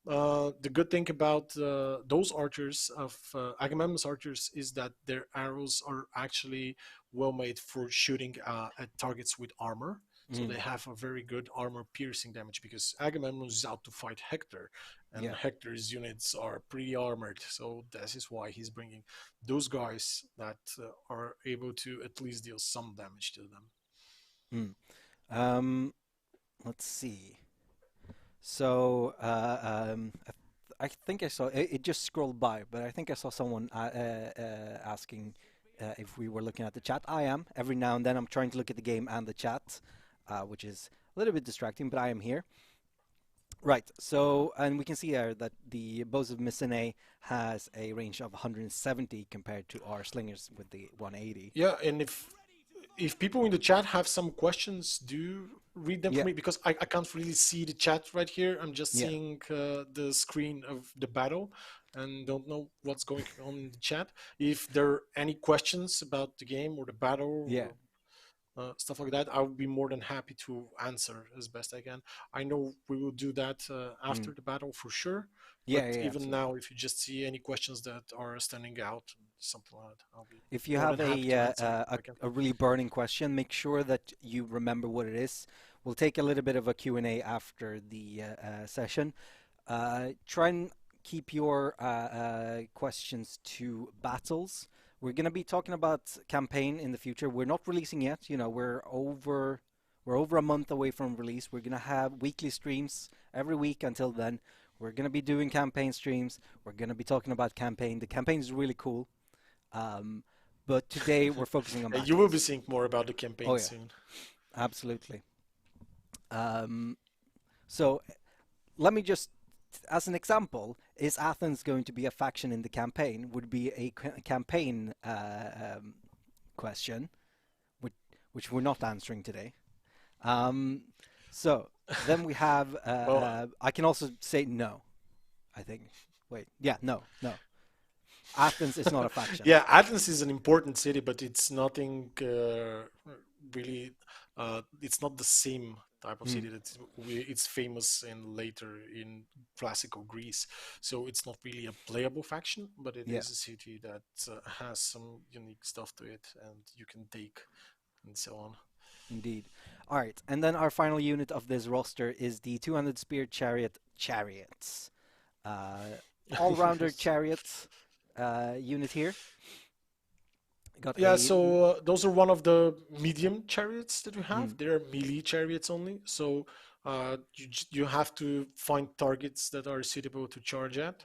The good thing about those archers of Agamemnon's archers is that their arrows are actually well made for shooting at targets with armor. So mm, they have a very good armor piercing damage because Agamemnon is out to fight Hector, and yeah. Hector's units are pretty armored. So this is why he's bringing those guys that are able to at least deal some damage to them. Mm. Um, let's see. So, I think I saw it, it just scrolled by, but I think I saw someone asking if we were looking at the chat. I am. Every now and then I'm trying to look at the game and the chat, which is a little bit distracting, but I am here. Right, so, and we can see there that the bows of Mycenae has a range of 170 compared to our slingers with the 180. Yeah, and if people in the chat have some questions, do read them for Yeah, me because I can't really see the chat right here. I'm just yeah, seeing the screen of the battle and don't know what's going on in the chat. If there are any questions about the game or the battle yeah. or stuff like that, I would be more than happy to answer as best I can. I know we will do that Mm. after the battle for sure, but Yeah, yeah, even absolutely. now, if you just see any questions that are standing out, something like that, I'll be If you more have than happy to answer if I can. a really burning question, make sure that you remember what it is. We'll take a little bit of a Q&A after the session. Try and keep your questions to battles. We're going to be talking about campaign in the future. We're not releasing yet. You know, we're over a month away from release. We're going to have weekly streams every week until then. We're going to be doing campaign streams. We're going to be talking about campaign. The campaign is really cool. Um, but today we're focusing on You will be battles. seeing more about the Oh campaign yeah, soon. absolutely. Um, so let me just, as an example, is Athens going to be a faction in the campaign? Would be a campaign question, which, which we're not answering today. Um, so then we have, Well, I can also say no, I think. Wait, yeah, no, no. Athens is not a faction. yeah, Athens is an important city, but it's nothing really. It's not the same type of Mm, city that it's famous in later in classical Greece. So it's not really a playable faction, but it yeah, is a city that has some unique stuff to it, and you can take and so on. indeed. All right, and then our final unit of this roster is the 200 spear chariot chariots. Uh, all-rounder Yes. chariot unit here. Got Yeah, a so those are one of the medium chariots that we have. mm, They're melee chariots only. So you have to find targets that are suitable to charge at.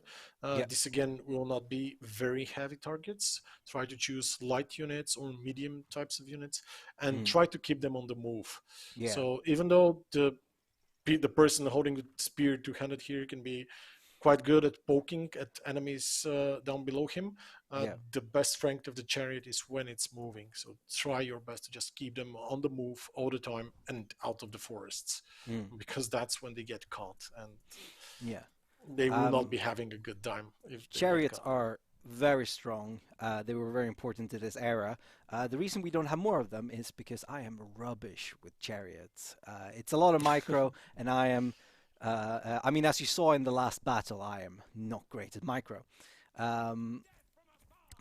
yeah, This again will not be very heavy targets. Try to choose light units or medium types of units and mm, try to keep them on the move. yeah, So even though the person holding the spear two-handed here can be quite good at poking at enemies down below him. yeah. The best strength of the chariot is when it's moving. So try your best to just keep them on the move all the time and out of the forests, Mm, because that's when they get caught and yeah. they will not Um, be having a good time if they get Chariots caught. are very strong. They were very important to this era. The reason we don't have more of them is because I am rubbish with chariots. It's a lot of micro, and I am. I mean, as you saw in the last battle, I am not great at micro. Um,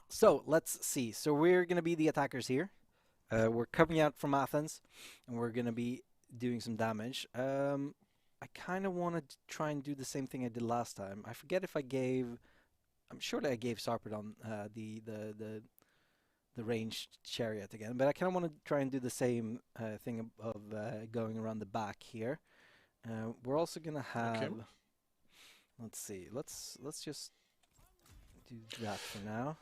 so let's see. So we're gonna be the attackers here. We're coming out from Athens, and we're gonna be doing some damage. I kind of want to try and do the same thing I did last time. I forget if I gave. I'm sure that I gave Sarpedon the ranged chariot again, but I kind of want to try and do the same thing of going around the back here. We're also gonna Okay. have. Let's see. Let's just do that for now.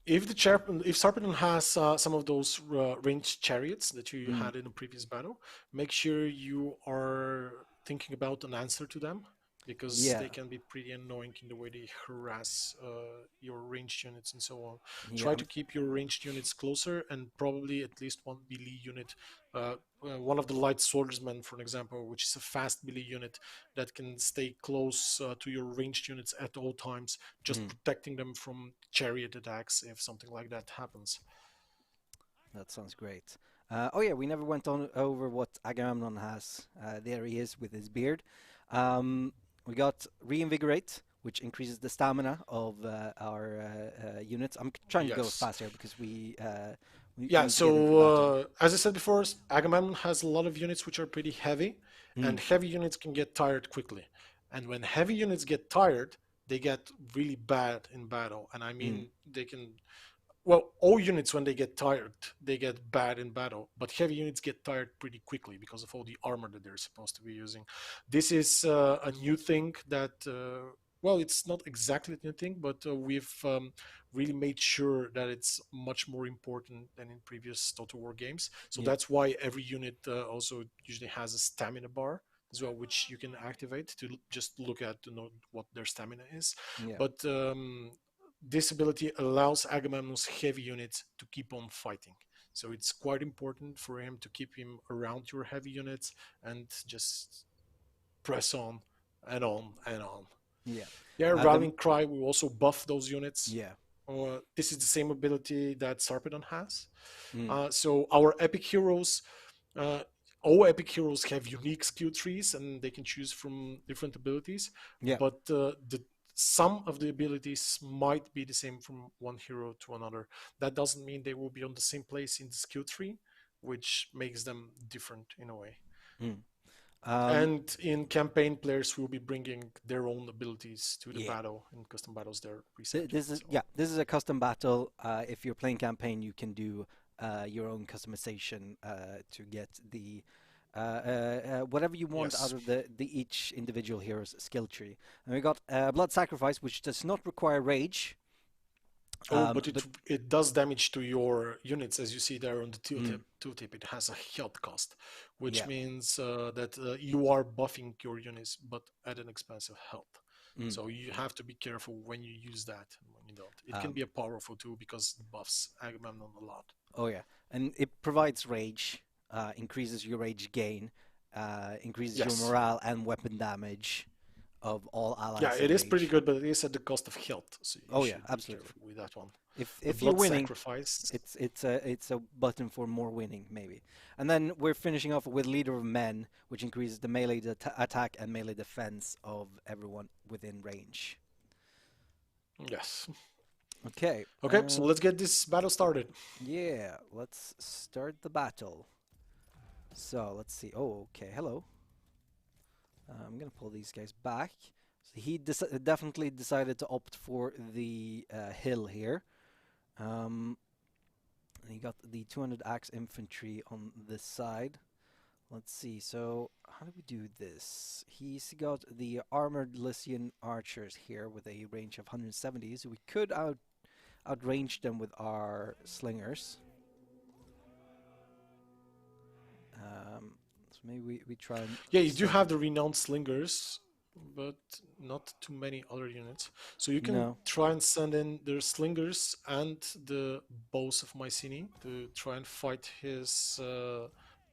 If Sarpedon has some of those ranged chariots that you Mm, had in the previous battle, make sure you are thinking about an answer to them, because yeah, they can be pretty annoying in the way they harass your ranged units and so on. yeah. Try to keep your ranged units closer, and probably at least one melee unit. One of the light swordsmen, for example, which is a fast melee unit that can stay close to your ranged units at all times, just Mm, protecting them from chariot attacks if something like that happens. that sounds great. Oh yeah, we never went on over what Agamemnon has. There he is with his beard. We got reinvigorate, which increases the stamina of our units. I'm trying to go Yes. fast here because we Yeah, need to get into the battle. so as I said before, Agamemnon has a lot of units which are pretty heavy, and Mm, heavy units can get tired quickly. And when heavy units get tired, they get really bad in battle. And I mm, mean, they can, well, all units when they get tired, they get bad in battle, but heavy units get tired pretty quickly because of all the armor that they're supposed to be using. This is a new thing that, well, it's not exactly a new thing, but we've really made sure that it's much more important than in previous Total War games. So yeah, that's why every unit also usually has a stamina bar as well, which you can activate to just look at to know what their stamina is. yeah. But this ability allows Agamemnon's heavy units to keep on fighting. So it's quite important for him to keep him around your heavy units and just press on and on and on. Yeah. Yeah, The Rallying Cry will also buff those units. yeah. This is the same ability that Sarpedon has. Mm, So our epic heroes, uh, all epic heroes have unique skill trees and they can choose from different abilities, yeah. but the some of the abilities might be the same from one hero to another. That doesn't mean they will be on the same place in the skill tree, which makes them different in a way. Mm. Um, And in campaign, players will be bringing their own abilities to the yeah. battle. In custom battles, they're preset to it. This is So yeah. This is a custom battle. If you're playing campaign, you can do your own customization to get the whatever you want out yes, of the each individual hero's skill tree. And we got blood sacrifice, which does not require rage. Oh, but But it does damage to your units, as you see there on the tooltip. It has a health cost, which yeah. means that you are buffing your units, but at an expense of health. Mm. So you have to be careful when you use that and when you don't. It can Um, be a powerful tool because it buffs Agamemnon a lot. oh yeah, and it provides rage, increases your rage gain, increases your Yes. morale and weapon damage of all Yeah, allies it in is pretty rage. good, but it is at the cost of health, so you Oh yeah, should be absolutely. careful with that one. The If you're blood winning, sacrifice. it's a button for more winning maybe. And then we're finishing off with Leader of Men, which increases the melee attack and melee defense of everyone within range. Yes. Okay. Okay, so let's get this battle started. Yeah, let's start the battle. So let's see. Oh, okay. Hello. I'm gonna pull these guys back. So he definitely decided to opt for the hill here. And he got the 200 axe infantry on this side. Let's see. So how do we do this? He's got the armored Lycian archers here with a range of 170. So we could outrange them with our slingers. So maybe we try and Yeah, you do have the renowned slingers, but not too many other units. So you can no. try and send in the slingers and the bows of Mycenae to try and fight his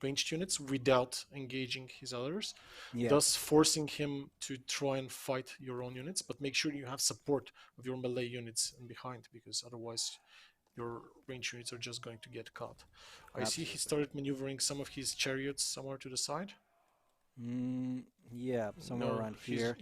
ranged units without engaging his others, Yeah, thus forcing him to try and fight your own units. But make sure you have support of your melee units in behind, because otherwise your range units are just going to get caught. I see he absolutely. started maneuvering some of his chariots somewhere to the side. Yeah, somewhere No, around he's. here.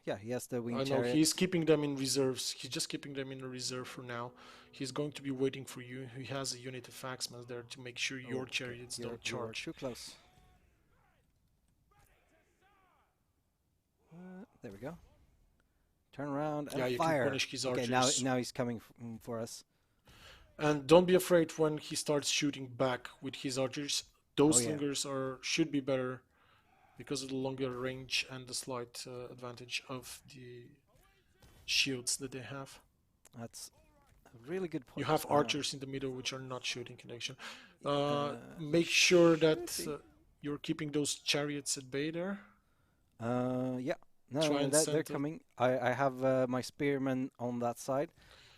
Yeah, he has the I winged know he's chariots. keeping them in reserves. He's just keeping them in reserve for now. He's going to be waiting for you. He has a unit of axemen there to make sure Oh, your okay. chariots You're don't charge. too close. There we go. Turn around Yeah, and you can fire. punish his Okay, archers. now he's coming for us. And don't be afraid when he starts shooting back with his archers. Oh Those yeah, slingers should be better because of the longer range and the slight advantage of the shields that they have. that's a really good You point. have archers in the middle which are not shooting connection. Make sure Should that be. you're keeping those chariots at bay there. Yeah. Try No, and they're send. coming. I have my spearmen on that side.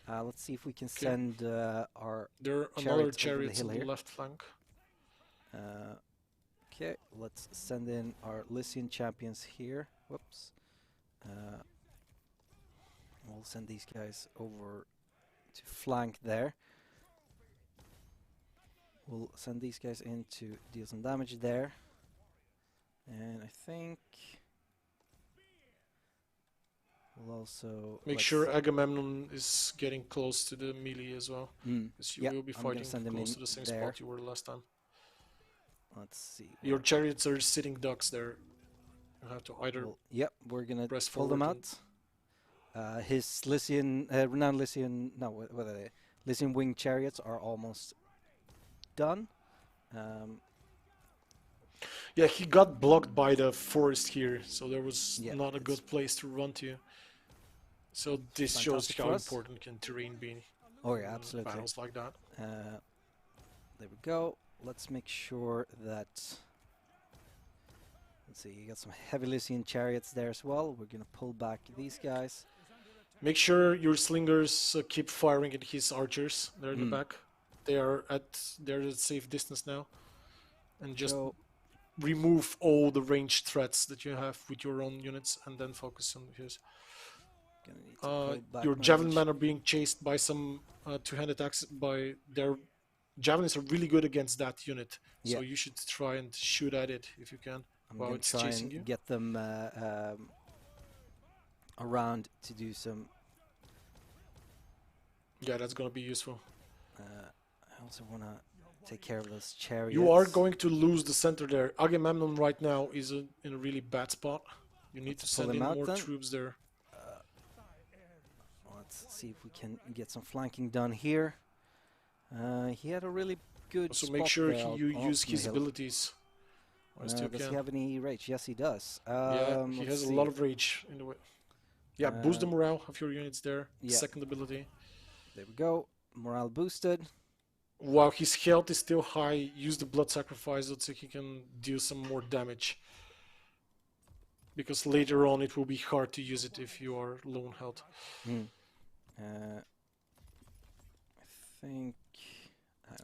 Let's see if we can Okay, send our there are another chariots over the chariots hill on the here. left flank. Okay, let's send in our Lycian champions here. Whoops. We'll send these guys over to flank there. We'll send these guys in to deal some damage there. And I think we'll also Make sure Agamemnon is getting close to the melee as well, because you yeah, will be I'm gonna fighting send them close in to the same there. spot you were last time. Let's see. Your chariots are sitting ducks there. You have to either Yep, we're gonna press pull them forward out. His Lycian, renowned Lycian, no, what are they? Lycian winged chariots are almost done. Yeah, he got blocked by the forest here, so there was Yeah, not a it's good place to run to. So this shows fantastic how for us. important can terrain be Oh yeah, in absolutely. battles like that. There we go. Let's make sure that. Let's see, you got some heavy Lycian chariots there as well. We're gonna pull back these guys. Make sure your slingers keep firing at his archers. They're in the back. They're at safe distance now, and just remove all the ranged threats that you have with your own units, and then focus on his. Gonna need to pull back Your my javelin rage. men are being chased by some two-handed attacks. By their javelins are really good against that unit, so you should try and shoot at it if you can while gonna it's try chasing and you. get them around to do some. Yeah, that's gonna be useful. I also wanna take care of those chariots. You are going to lose the center there. Agamemnon right now is in a really bad spot. You need to send in more troops there. Let's see if we can get some flanking done here. He had a really good So spot make sure there you use on the his hill. abilities. Does he have any rage? Yes, he does. Yeah, he has a lot of rage in the way. Yeah, boost the morale of your units there. Yeah, Second ability. there we go. Morale boosted. While his health is still high, use the blood sacrifice so he can deal some more damage. Because later on it will be hard to use it if you are low on health. I think.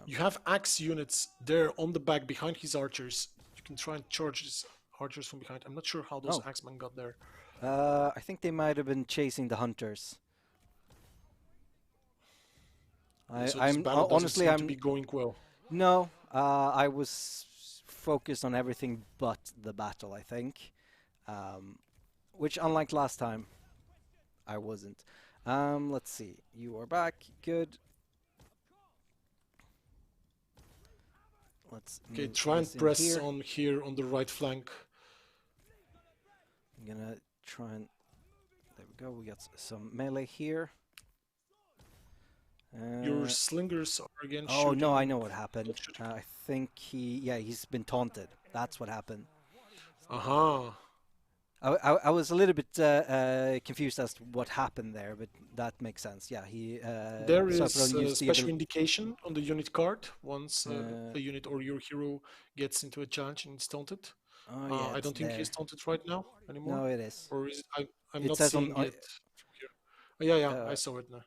You have axe units there on the back behind his archers. You can try and charge his archers from behind. I'm not sure how those axemen got there. I think they might have been chasing the hunters. So this battle doesn't seem to be going well. No, I was focused on everything but the battle, I think. Which, unlike last time, I wasn't. Let's see. You are back. Good. Let's try and press on here on the right flank. I'm gonna try and... There we go. We got some melee here. Your slingers are again Oh, shooting. no, I know what happened. I think he's been taunted. That's what happened. Aha. I was a little bit confused as to what happened there, but that makes sense. Yeah, there is a special indication on the unit card once a unit or your hero gets into a challenge and it's taunted. Oh, yeah, I don't think he's taunted right now anymore. No, it is. Or is I'm not seeing it from here. Oh, yeah, I saw it now.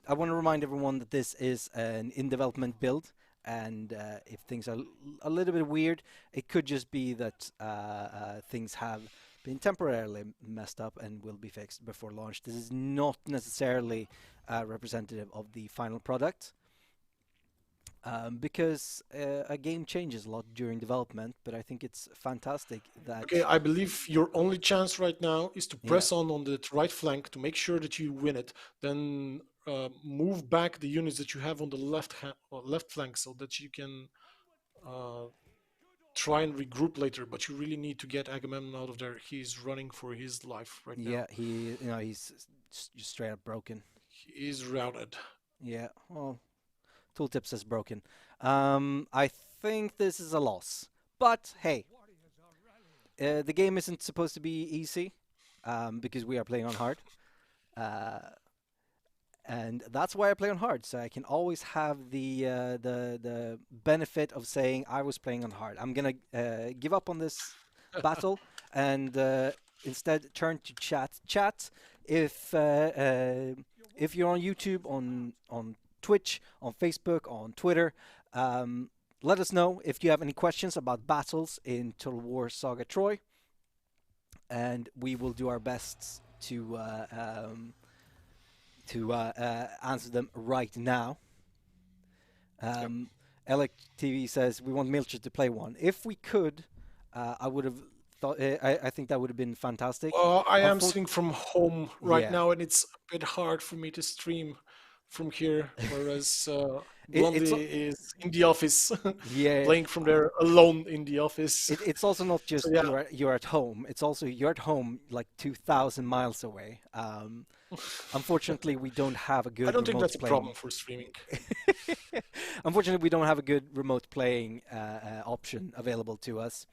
I want to remind everyone that this is an in-development build, and if things are a little bit weird, it could just be that things have been temporarily messed up and will be fixed before launch. This is not necessarily representative of the final product, because a game changes a lot during development, but I think it's fantastic that... Okay, I believe your only chance right now is to press on the right flank to make sure that you win it, then move back the units that you have on the left flank so that you can try and regroup later, but you really need to get Agamemnon out of there. He's running for his life right now. Yeah, he's just straight up broken. He is routed. Yeah, well, Tooltip says broken. I think this is a loss, but hey, the game isn't supposed to be easy, because we are playing on hard. And that's why I play on hard, so I can always have the benefit of saying I was playing on hard. I'm gonna give up on this battle and instead turn to chat. Chat, if you're on YouTube, on Twitch, on Facebook, on Twitter, let us know if you have any questions about battles in Total War Saga Troy, and we will do our best to answer them right now. Elec TV says we want Milcher to play one. If we could, I would have thought. I think that would have been fantastic. Well, I am sitting from home right now, and it's a bit hard for me to stream from here, whereas Blondie is in the office, playing from there alone in the office. It's also not just you're at home. It's also you're at home like 2,000 miles away. Unfortunately, we don't have a good. I don't think that's a problem for streaming. Unfortunately, we don't have a good remote playing option available to us.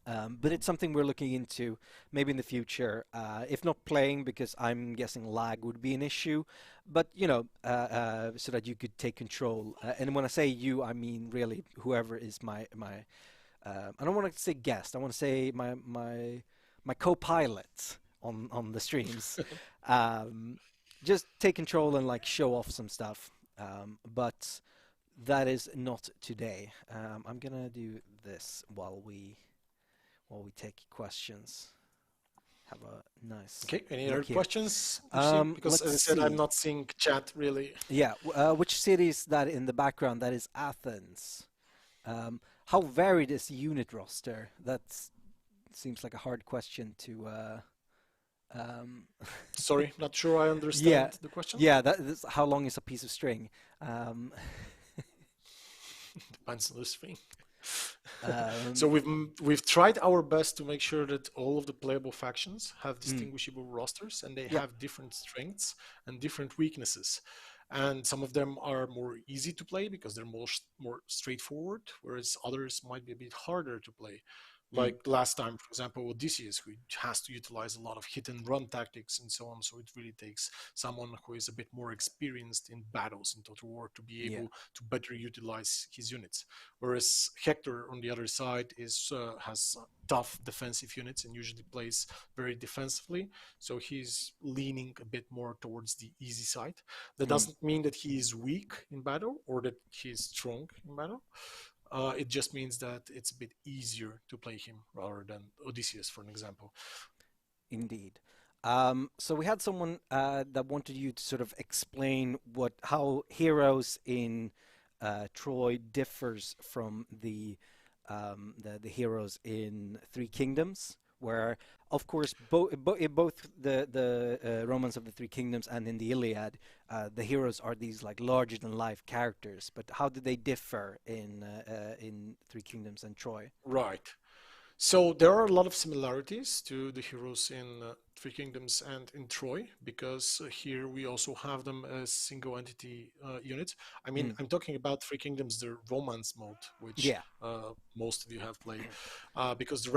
But it's something we're looking into, maybe in the future. If not playing, because I'm guessing lag would be an issue, but so that you could take control. And when I say you, I mean really whoever is my. I don't want to say guest. I want to say my co-pilot on the streams. Just take control and like show off some stuff. But that is not today. I'm gonna do this while we take questions. Have a nice... Okay, any other questions? Because as I said, I'm not seeing chat really. Yeah, which city is that in the background? That is Athens. How varied is the unit roster? That seems like a hard question to... Sorry, not sure I understand the question. Yeah, that's how long is a piece of string? Depends on the string. So we've tried our best to make sure that all of the playable factions have distinguishable rosters, and they have different strengths and different weaknesses. And some of them are more easy to play because they're more straightforward, whereas others might be a bit harder to play. Mm. Like last time, for example, Odysseus, who has to utilize a lot of hit and run tactics and so on. So it really takes someone who is a bit more experienced in battles in Total War to be Yeah. able to better utilize his units. Whereas Hector, on the other side, is has tough defensive units and usually plays very defensively. So he's leaning a bit more towards the easy side. That Mm. doesn't mean that he is weak in battle or that he is strong in battle. It just means that it's a bit easier to play him rather than Odysseus, for an example. Indeed. So we had someone that wanted you to sort of explain how heroes in Troy differs from the heroes in Three Kingdoms, where of course in both the Romance of the Three Kingdoms and in the Iliad, the heroes are these like larger than life characters. But how do they differ in Three Kingdoms and Troy? Right. So there are a lot of similarities to the heroes in Three Kingdoms and in Troy, because here we also have them as single entity units. I mean, Mm. I'm talking about Three Kingdoms, the Romance mode, which Yeah. most of you have played, because the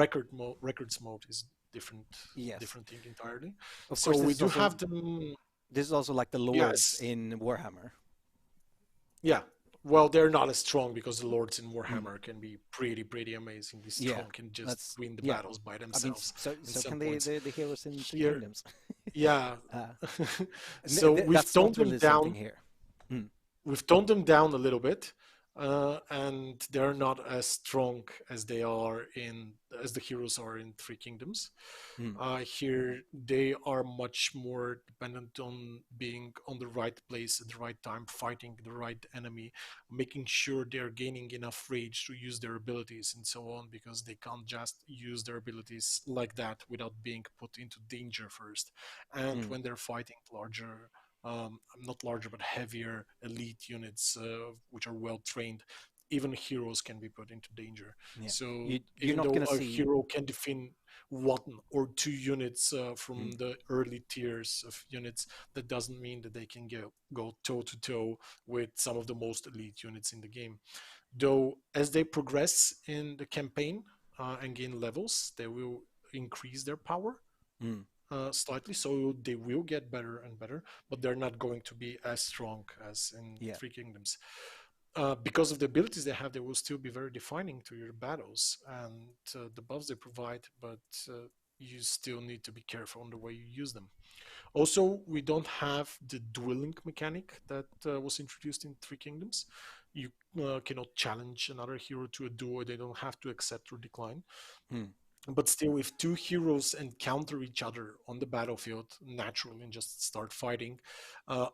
records mode is different, Yes. different thing entirely. Of So course, we do have them. this is also like the lords Yes, in Warhammer. yeah. Well, they're not as strong because the lords in Mm. Warhammer can be pretty amazingly Yeah, strong and just that's win the yeah. battles by I mean, themselves in so some can points. the heroes in Three Here, Kingdoms. yeah. uh, So that's not really something here. Mm. we've toned them down a little bit, and they're not as strong as they are in as the heroes are in Three Kingdoms. Mm. Here, they are much more dependent on being on the right place at the right time, fighting the right enemy, making sure they're gaining enough rage to use their abilities and so on, because they can't just use their abilities like that without being put into danger first. And Mm. when they're fighting larger, not larger but heavier elite units, which are well trained, even heroes can be put into danger. Yeah, So you're even not though gonna a see. hero can defend one or two units Mm. from the early tiers of units, that doesn't mean that they can go toe to toe with some of the most elite units in the game. Though as they progress in the campaign and gain levels, they will increase their power Mm. slightly, so they will get better and better, but they're not going to be as strong as in Yeah. Three Kingdoms. Because of the abilities they have, they will still be very defining to your battles and the buffs they provide, but you still need to be careful on the way you use them. Also, we don't have the dueling mechanic that was introduced in Three Kingdoms. You cannot challenge another hero to a duel, they don't have to accept or decline. Mm. But still, if two heroes encounter each other on the battlefield naturally and just start fighting,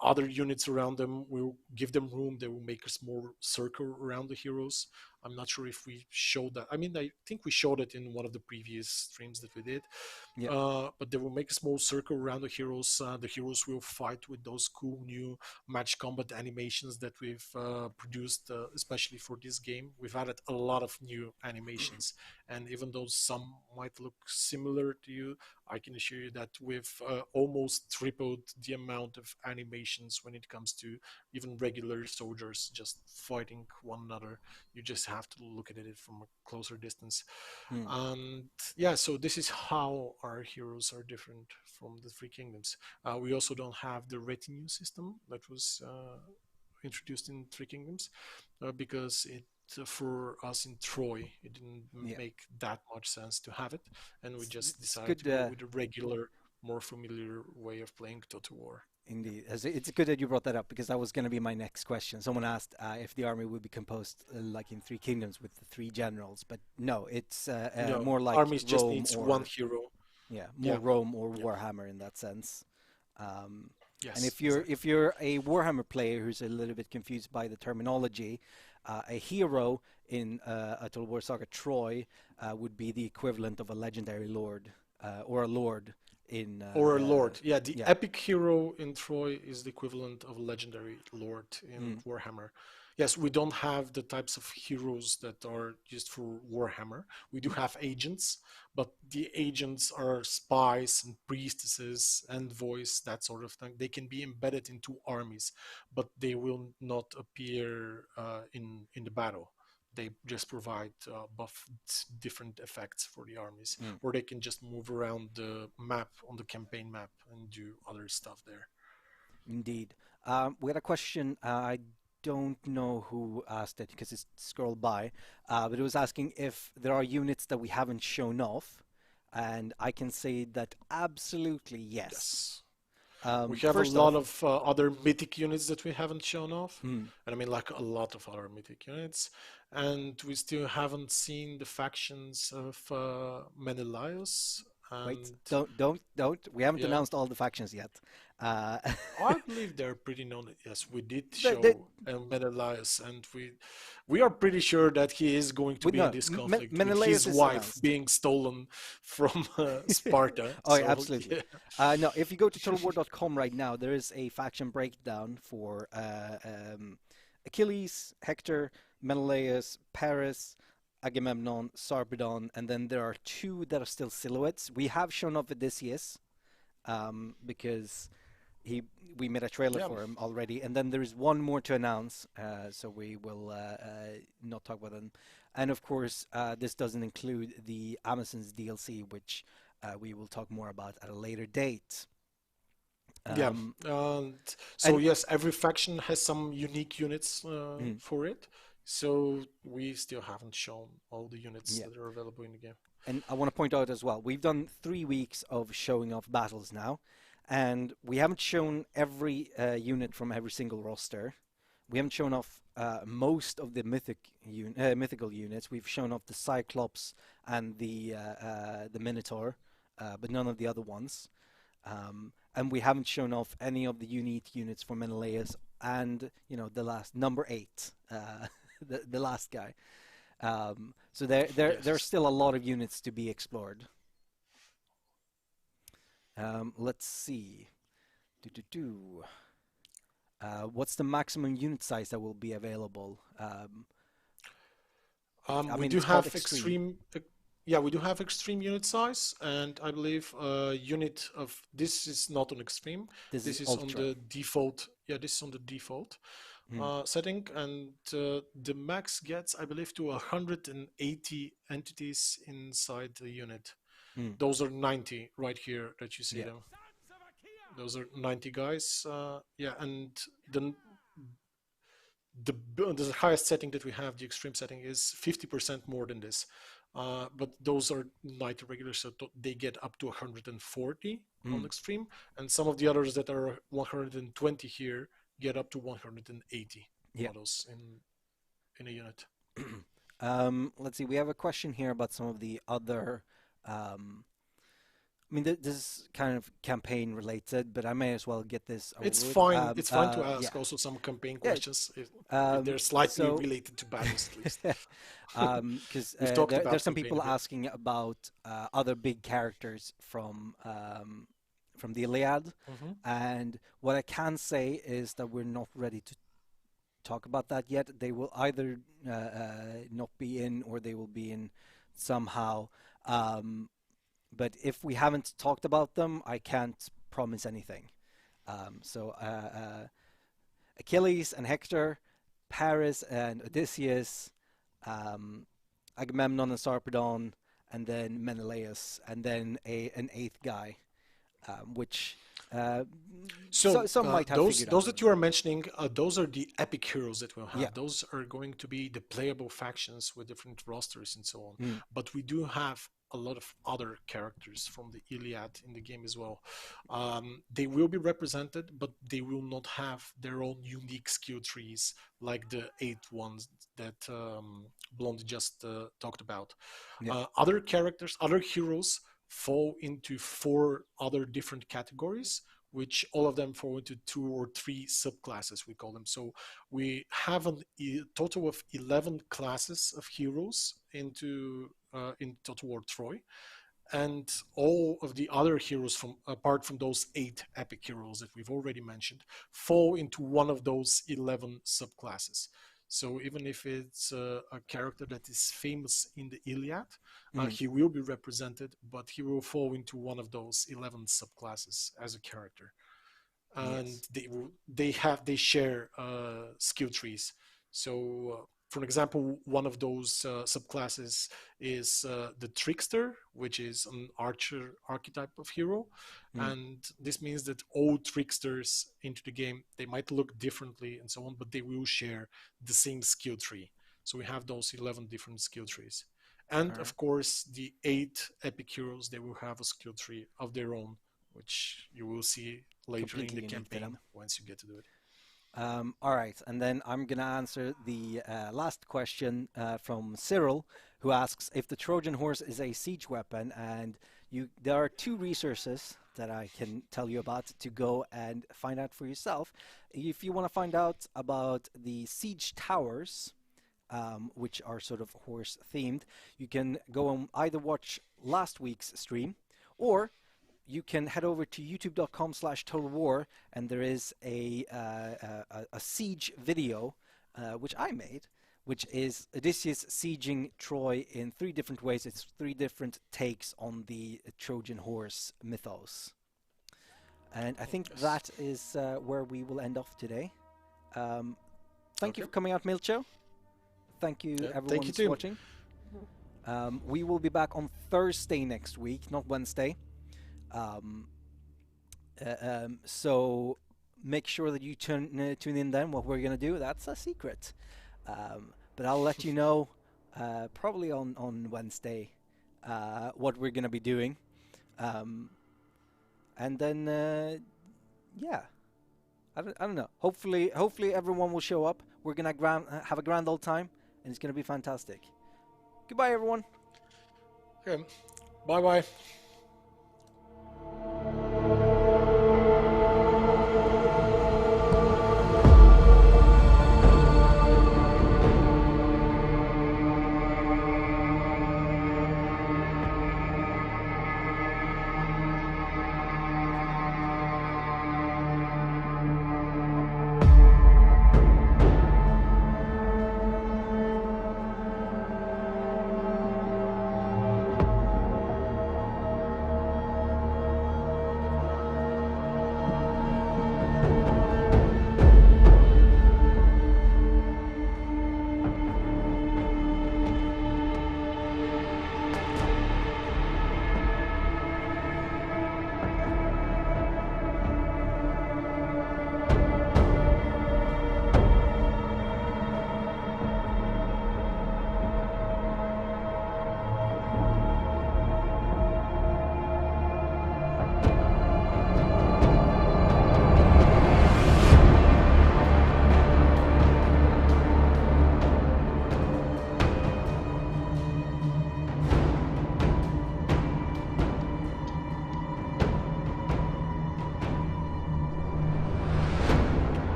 other units around them will give them room. They will make a small circle around the heroes. I'm not sure if we showed that. I mean, I think we showed it in one of the previous streams that we did. Yeah. But they will make a small circle around the heroes. The heroes will fight with those cool new match combat animations that we've produced, especially for this game. We've added a lot of new animations, and even though some might look similar to you, I can assure you that we've almost tripled the amount of animations when it comes to even regular soldiers just fighting one another. You just have to look at it from a closer distance. Mm. And yeah, so this is how our heroes are different from the Three Kingdoms. We also don't have the retinue system that was introduced in Three Kingdoms, because it for us in Troy, it didn't Yeah. make that much sense to have it, and we just It's decided good. to go with a regular, more familiar way of playing Total War. Indeed, it's good that you brought that up because that was going to be my next question. Someone asked if the army would be composed like in Three Kingdoms with the three generals, but no, it's No, more like armies just Rome needs one or hero. yeah, more Yeah, Rome or yeah, Warhammer in that sense. Um, and yes, exactly. if you're a Warhammer player who's a little bit confused by the terminology, a hero in A Total War Saga Troy would be the equivalent of a legendary lord or a lord in Or a lord. Yeah, the yeah. epic hero in Troy is the equivalent of a legendary lord in Mm. Warhammer. Yes, we don't have the types of heroes that are used for Warhammer. We do have agents, but the agents are spies and priestesses, envoys, that sort of thing. They can be embedded into armies, but they will not appear in the battle. they just provide different effects for the armies, Mm, or they can just move around the map on the campaign map and do other stuff there. indeed. We had a question. I don't know who asked it because it's scrolled by, but it was asking if there are units that we haven't shown off, and I can say that absolutely yes. Yes. We have a First lot off, of other mythic units that we haven't shown off. mm, And I mean, like a lot of other mythic units. And we still haven't seen the factions of Menelaus. wait, And don't. We haven't yeah, announced all the factions yet. Uh, I believe they're pretty known. Yes, we did the, show Menelaus, and we are pretty sure that he is going to be in no, this conflict with Menelaus his is wife announced. being stolen from Sparta. Oh, yeah, So absolutely. yeah, No, if you go to totalwar.com right now, there is a faction breakdown for Achilles, Hector, Menelaus, Paris, Agamemnon, Sarpedon, and then there are two that are still silhouettes. We have shown off Odysseus because he we made a trailer yeah, for him already, and then there is one more to announce, so we will not talk about them. And of course, this doesn't include the Amazon's DLC, which we will talk more about at a later date. yeah. Um, And so and yes, every faction has some unique units mm, for it. So we still haven't shown all the units yeah, that are available in the game. and I want to point out as well, we've done 3 weeks of showing off battles now, and we haven't shown every unit from every single roster. We haven't shown off most of the mythical units. We've shown off the Cyclops and the Minotaur, but none of the other ones. And we haven't shown off any of the unique units for Menelaus and the last number 8, the last guy. So there's Yes. still a lot of units to be explored. Let's see. Do do do. What's the maximum unit size that will be available? I We mean, do it's called have Extreme. yeah, we do have extreme unit size, and I believe unit of this is not on extreme. This is This is on Ultra. the default. Yeah, this is on the default Mm, setting, and the max gets, I believe, to 180 entities inside the unit. mm, Those are 90 right here that you see yeah, them. Those are 90 guys. Yeah, and the the highest setting that we have, the extreme setting, is 50% more than this. But those are night regulars, so they get up to 140 on mm, extreme, and some of the others that are 120 here get up to 180 yeah. models in a unit. Let's see. We have a question here about some of the other. Um, I mean, this is kind of campaign related, but I may as well get this over It's with. fine. It's fine to Yeah, ask also some campaign yeah. questions if they're slightly So, related to battles, at least. because We've talked there's about some campaign a people bit. asking about other big characters from the Iliad, Hmm. and what I can say is that we're not ready to talk about that yet. They will either not be in or they will be in somehow. Um, but if we haven't talked about them, I can't promise anything. So Achilles and Hector, Paris and Odysseus, um, Agamemnon and Sarpedon, and then Menelaus, and then an eighth guy, which uh, So some might have figured those out that already. you are mentioning, those are the epic heroes that we'll Yeah. have. Those are going to be the playable factions with different rosters and so on. Mm, But we do have a lot of other characters from the Iliad in the game as well. They will be represented, but they will not have their own unique skill trees like the 8 ones that Blondie just talked about. yeah. Other characters, other heroes fall into 4 other different categories, which all of them fall into 2 or 3 subclasses, we call them. So we have a total of 11 classes of heroes in Total War Troy, and all of the other heroes from apart from those 8 epic heroes that we've already mentioned fall into one of those 11 subclasses. So even if it's a character that is famous in the Iliad, Mm, he will be represented, but he will fall into one of those 11 subclasses as a character. And yes. they share skill trees. So For example, one of those subclasses is the Trickster, which is an archer archetype of hero. And this means that all Tricksters into the game, they might look differently and so on, but they will share the same skill tree. So we have those 11 different skill trees. And of course, the 8 epic heroes, they will have a skill tree of their own, which you will see later in the campaign once you get to do it. All right, and then I'm going to answer the last question from Cyril, who asks if the Trojan horse is a siege weapon, and there are 2 resources that I can tell you about to go and find out for yourself. If you want to find out about the siege towers, which are sort of horse themed, you can go and either watch last week's stream, or you can head over to youtube.com/totalwar, and there is a siege video which I made, which is Odysseus sieging Troy in 3 different ways. It's 3 different takes on the Trojan horse mythos. And I think that is where we will end off today. Thank you for coming out, Milcho. Thank you, everyone who's watching. We will be back on Thursday next week, not Wednesday. So make sure that you tune in then. What we're going to do, that's a secret. But I'll let you know probably on Wednesday what we're going to be doing. And then, yeah, I don't know. Hopefully everyone will show up. We're going to have a grand old time, and it's going to be fantastic. Goodbye, everyone. Okay. Bye-bye.